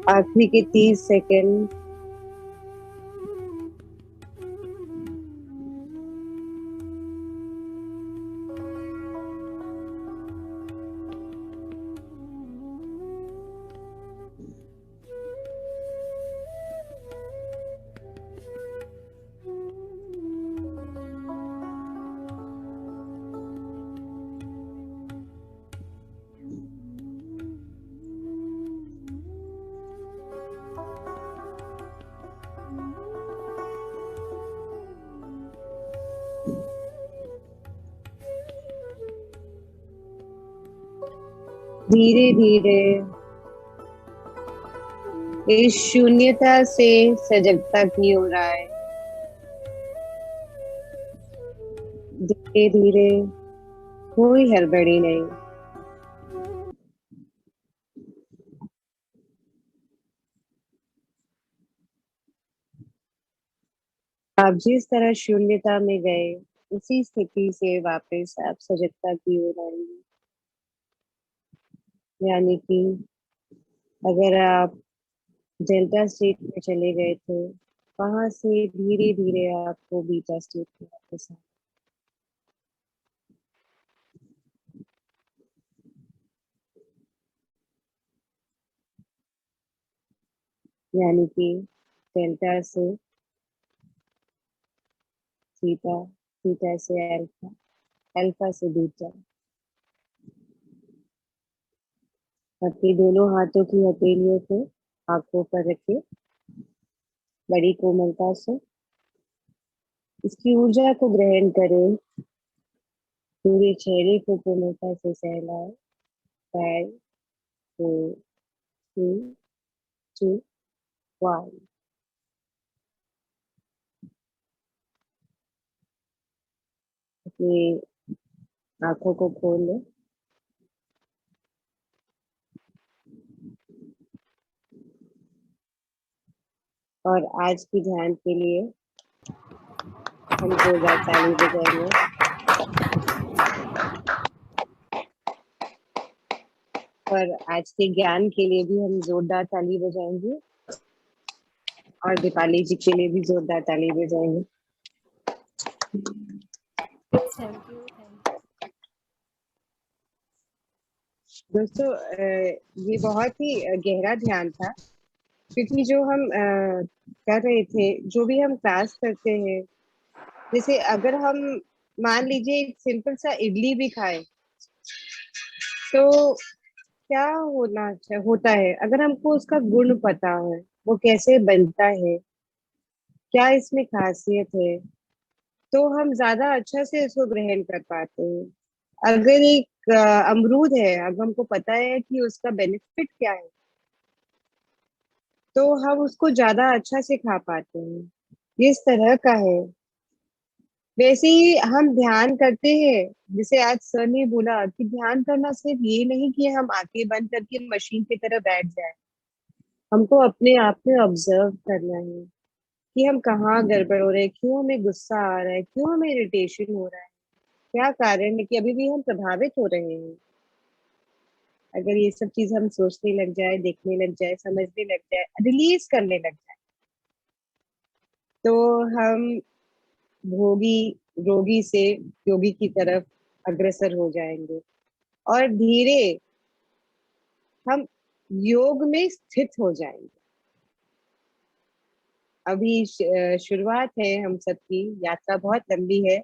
आखिरी के 30 सेकंड धीरे धीरे इस शून्यता से सजगता की ओर आए, धीरे धीरे, कोई हड़बड़ी नहीं। आप जिस तरह शून्यता में गए, उसी स्थिति से वापस आप सजगता की ओर आएंगे। यानी कि अगर आप डेल्टा स्टेट में चले गए थे, वहां से धीरे धीरे आपको बीटा स्टेट में वापस आना। यानी कि डेल्टा से थीटा, थीटा से अल्फा, अल्फा से बीटा। अपनी दोनों हाथों की हथेलियों को आंखों पर रखे, बड़ी कोमलता से इसकी ऊर्जा को ग्रहण करें, पूरे चेहरे को कोमलता से सहलाए। 5 4 3 2 1। अपनी आंखों को खोलें। और आज की ध्यान के लिए हम जोरदार ताली बजाएंगे। और आज के ज्ञान के लिए भी हम जोरदार ताली बजाएंगे। और दीपाली जी के लिए भी जोरदार ताली बजाएंगे। दोस्तों, ये बहुत ही गहरा ध्यान था, क्योंकि जो हम कर रहे थे, जो भी हम क्लास करते हैं, जैसे अगर हम मान लीजिए एक सिंपल सा इडली भी खाए, तो क्या होता है, अगर हमको उसका गुण पता है, वो कैसे बनता है, क्या इसमें खासियत है, तो हम ज्यादा अच्छा से इसको ग्रहण कर पाते हैं। अगर एक अमरूद है, अगर हमको पता है कि उसका बेनिफिट क्या है, तो हम उसको ज्यादा अच्छा से खा पाते हैं। इस तरह का है। वैसे ही हम ध्यान करते हैं, जैसे आज सर ने बोला कि ध्यान करना सिर्फ ये नहीं कि हम आंखें बंद करके मशीन की तरह बैठ जाए। हमको अपने आप में ऑब्जर्व करना है कि हम कहाँ गड़बड़ हो रहे हैं, क्यों हमें गुस्सा आ रहा है, क्यों हमें इरिटेशन हो रहा है, क्या कारण है कि अभी भी हम प्रभावित हो रहे हैं। अगर ये सब चीज हम सोचने लग जाए, देखने लग जाए, समझने लग जाए, रिलीज करने लग जाए, तो हम भोगी रोगी से योगी की तरफ अग्रसर हो जाएंगे। और धीरे हम योग में स्थित हो जाएंगे। अभी शुरुआत है, हम सबकी यात्रा बहुत लंबी है,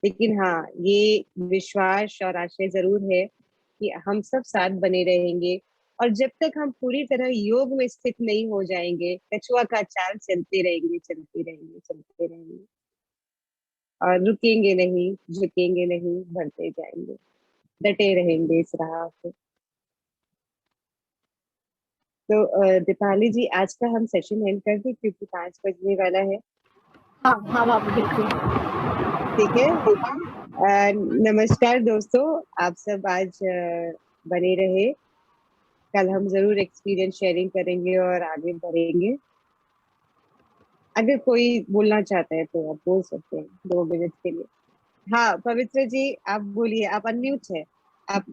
लेकिन हाँ, ये विश्वास और आशय जरूर है कि हम सब साथ बने रहेंगे। और जब तक हम पूरी तरह योग में स्थित नहीं हो जाएंगे, कछुआ का चाल चलते रहेंगे, चलते रहेंगे, चलते रहेंगे, और रुकेंगे नहीं, झुकेंगे नहीं, बढ़ते जाएंगे, डटे रहेंगे इस राह पे। तो दीपाली जी, आज का हम सेशन एंड कर दें, क्योंकि 5 बजने वाला है। हाँ हाँ बाबू, बिल्कुल ठीक है। नमस्कार दोस्तों, आप सब आज बने रहे। कल हम जरूर एक्सपीरियंस शेयरिंग करेंगे और आगे बढ़ेंगे। अगर कोई बोलना चाहता है तो आप बोल सकते हैं 2 मिनट के लिए। हाँ पवित्र जी, आप बोलिए, आप अनम्यूट है, आप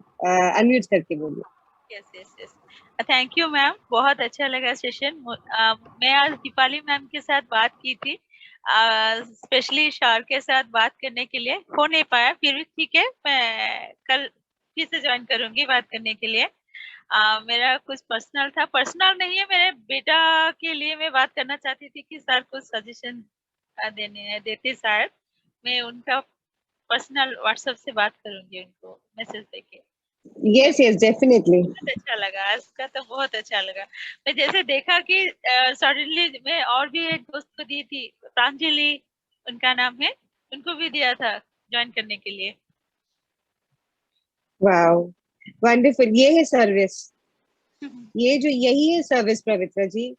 अनम्यूट करके बोलिए। Yes yes yes, thank you ma'am, बहुत अच्छा लगा सेशन। मैं आज दीपाली मैम के साथ बात की थी, स्पेशली शार के साथ बात करने के लिए हो नहीं पाया, फिर भी ठीक है, मैं कल फिर से ज्वाइन करूंगी बात करने के लिए। मेरा कुछ पर्सनल था, पर्सनल नहीं है, मेरे बेटा के लिए मैं बात करना चाहती थी कि सर कुछ सजेशन देते शायद। मैं उनका पर्सनल व्हाट्सएप से बात करूंगी, उनको मैसेज देके। Yes yes, definitely. बहुत अच्छा लगा आज का, तो बहुत अच्छा लगा। मैं जैसे देखा कि सडनली मैं और भी एक दोस्त को दी थी, प्रांजलि उनका नाम है, उनको भी दिया था ज्वाइन करने के लिए। वाओ, वंडरफुल, ये है सर्विस। ये जो यही है सर्विस पवित्रा जी।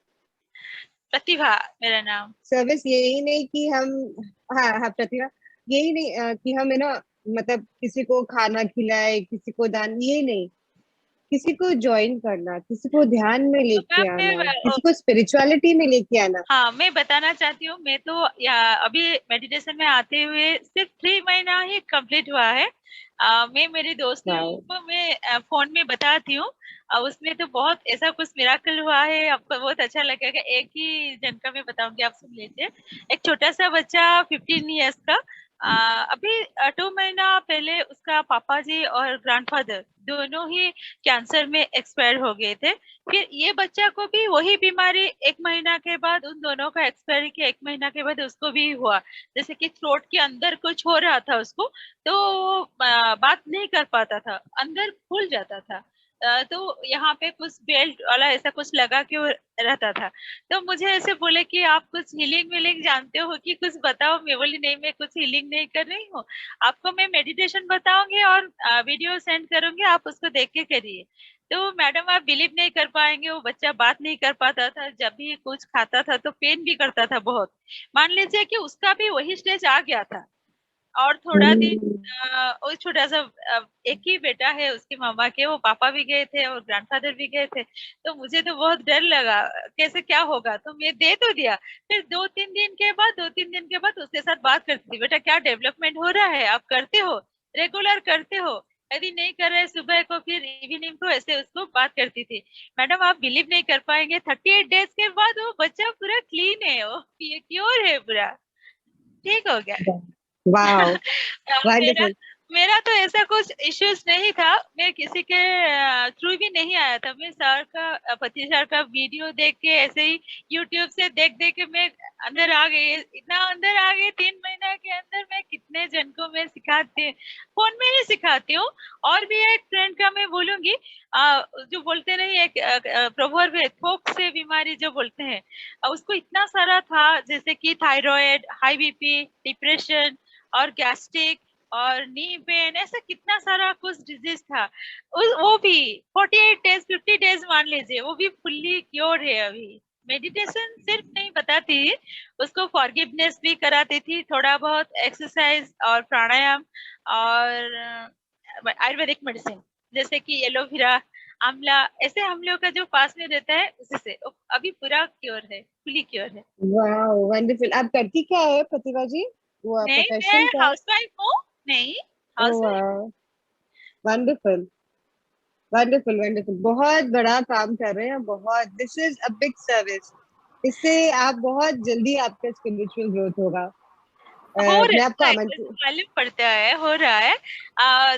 प्रतिभा मेरा नाम। सर्विस यही नहीं कि हम, हाँ हाँ प्रतिभा, यही नहीं कि हम है ना, मतलब किसी को खाना खिलाए, किसी को दान, ये नहीं, किसी को ज्वाइन करना, किसी को ध्यान में तो लेके मैम आना, मैं किसी को स्पिरिचुअलिटी में लेके आना। हाँ मैं बताना चाहती हूँ, मैं तो अभी मेडिटेशन में आते हुए सिर्फ 3 महीना ही कंप्लीट हुआ है। मैं मेरी दोस्तों वाओ। को मैं फोन में बताती हूँ। उसमें तो बहुत ऐसा कुछ मिराकल हुआ है, आपको बहुत अच्छा लगेगा। एक ही जन का मैं बताऊंगी, आप सुन लीजिए। एक छोटा सा बच्चा 15 इयर्स का, अभी 2 महीना पहले उसका पापा जी और ग्रैंडफादर दोनों ही कैंसर में एक्सपायर हो गए थे। फिर ये बच्चा को भी वही बीमारी 1 महीना के बाद, उन दोनों का एक्सपायरी के 1 महीना के बाद उसको भी हुआ। जैसे कि थ्रोट के अंदर कुछ हो रहा था उसको, तो बात नहीं कर पाता था, अंदर फूल जाता था। तो यहाँ पे कुछ बेल्ट वाला ऐसा कुछ लगा के वो रहता था। तो मुझे ऐसे बोले कि आप कुछ हीलिंग विलिंग जानते हो कि कुछ बताओ। मैं बोली नहीं, मैं कुछ हीलिंग नहीं कर रही हूँ, आपको मैं मेडिटेशन बताऊंगी और वीडियो सेंड करूंगी, आप उसको देख के करिए। तो मैडम आप बिलीव नहीं कर पाएंगे, वो बच्चा बात नहीं कर पाता था, जब भी कुछ खाता था तो पेन भी करता था बहुत। मान लीजिए कि उसका भी वही स्टेज आ गया था। और थोड़ा दिन वो छोटा सा एक ही बेटा है उसके मामा के, वो पापा भी गए थे और ग्रैंडफादर भी गए थे। तो मुझे तो बहुत डर लगा कैसे क्या होगा, तो मैं दे तो दिया। फिर 2-3 दिन के बाद उसके साथ बात करती थी, बेटा क्या डेवलपमेंट हो रहा है, आप करते हो, रेगुलर करते हो, यदि नहीं कर रहे सुबह को फिर इवनिंग को, ऐसे उसको बात करती थी। मैडम आप बिलीव नहीं कर पाएंगे, 38 डेज के बाद वो बच्चा पूरा क्लीन है, वो ये क्योर है पूरा, ठीक हो गया। वाओ, मेरा वंडरफुल। मेरा तो ऐसा कुछ इश्यूज नहीं था, मैं किसी के थ्रू भी नहीं आया था। मैं सर का, पति सर का वीडियो देख के, ऐसे ही यूट्यूब से देख देख के मैं अंदर आ गई, इतना अंदर आ गई। 3 महीना के अंदर मैं कितने जन को मैं सिखाती, फोन में ही सिखाती हूँ। और भी एक फ्रेंड का मैं बोलूंगी, जो बोलते नहीं, एक प्रोवर्ब है, थोक से बीमारी जो बोलते हैं, उसको इतना सारा था, जैसे कि थायराइड, हाई बीपी, डिप्रेशन और गैस्ट्रिक और नी पेन, ऐसा कितना सारा कुछ डिजीज था। वो भी 48 डेज 50 डेज मान लीजिए, वो भी फुल्ली क्योर है अभी। मेडिटेशन सिर्फ नहीं बताती, उसको फॉरगिवनेस भी कराती थी, थोड़ा बहुत एक्सरसाइज और प्राणायाम और आयुर्वेदिक मेडिसिन, जैसे कि एलोवेरा, आंवला, ऐसे हम लोग का जो पास में रहता है उसी से अभी पूरा क्योर है, फुली क्योर है। Wow wonderful. आप करती क्या है प्रतिभा जी, वो नहीं, प्रोफेशन मैं क्या है? हाउसवाइफ हूँ। नहीं, हाउसवाइफ। ओह वंडरफुल, वंडरफुल वंडरफुल। बहुत बड़ा काम कर रहे हैं, बहुत, this is a big service. इससे आप बहुत जल्दी आपका स्पिरिचुअल ग्रोथ होगा। हो मैं आपको रहा है, आमंत्रित, मालूम पड़ता है, हो रहा है।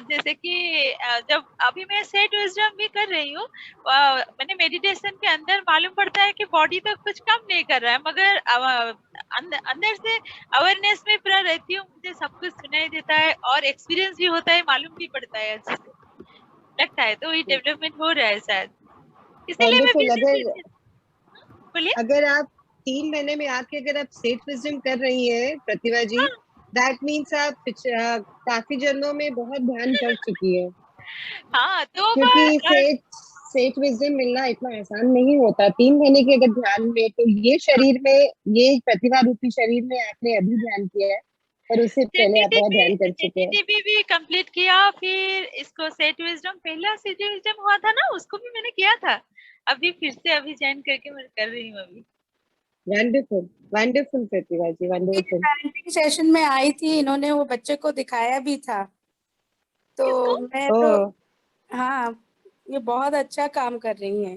जैसे कि जब अभी मैं सेट विजडम भी कर रही हूँ, मैंने मेडिटेशन के अंदर मालूम पड़ता है कि बॉडी तो कुछ कम नहीं कर रहा है, मगर अंदर से अवेयरनेस में पूरा रहती हूँ, मुझे सब कुछ सुनाई देता है और एक्सपीरियंस भी होता है, मालूम भी पड़ता है, अच्छे से लगता है। तो ये डेवलपमेंट हो रहा है शायद, इसीलिए मैं वंडरफुल। बिजी। अगर बोलिए। अगर आप 3 महीने में आके अगर आप सेट विजडम कर रही हैं प्रतिभा जी, दैट मीन्स आप काफी जन्मों में बहुत ध्यान कर चुकी है। हाँ तो क्योंकि सेठ विजडम मिलना इतना आसान नहीं होता। 3 महीने के अगर ध्यान में, तो ये शरीर में, ये प्रतिभा रूपी शरीर में आपने अभी ध्यान किया है, और उससे पहले आप बहुत ध्यान कर चुके हैं। जेटीटीपी भी कंप्लीट किया, फिर इसको सेट विजडम, पहला सेट विजडम हुआ था ना, उसको भी मैंने किया था। अभी फिर से अभी ज्वाइन करके मैं कर रही हूँ अभी। वंडरफुल वंडरफुल प्रतिभा जी, वंडरफुल। पेरेंटिंग सेशन में आई थी, इन्होंने वो बच्चे को दिखाया भी था, तो किसको? मैं तो, हाँ, ये बहुत अच्छा काम कर रही हैं।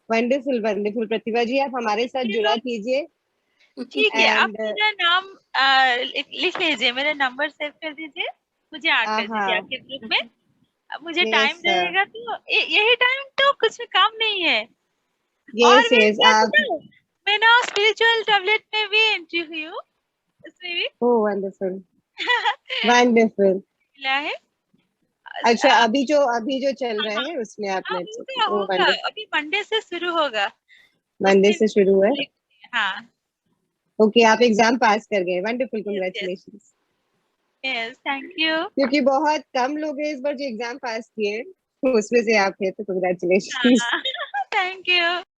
वंडरफुल वंडरफुल प्रतिभा जी, आप हमारे साथ जुड़ा कीजिए। ठीक है, आप एंड मेरा नाम लिख लीजिए, मेरा नंबर सेव कर दीजिए, मुझे ऐड कर दीजिए हाँ, आपके ग्रुप में। मुझे टाइम यस रहेगा तो यही टाइम, तो कुछ काम नहीं है। और यस भी यस क्या आप, बताऊं, मैं ना स्पिरिचुअल टैबलेट में भी एंट्री हुई हूँ, उसमें भी ओ वंडरफुल वंडरफुल। मिला है। अच्छा, अभी जो चल रहे हाँ हैं उसमें हाँ, आपने, होगा ओ होगा, वंडरफुल। अभी मंडे से शुरू होगा, मंडे उसमें से शुरू है। हाँ। ओके, आप एग्जाम पास कर गए, wonderful, yes yes congratulations. Yes, thank you. क्योंकि बहुत कम लोग हैं इस बार जो एग्जाम पास किए। उसमें से आप हैं तो कंग्रेचुलेशन। Thank you.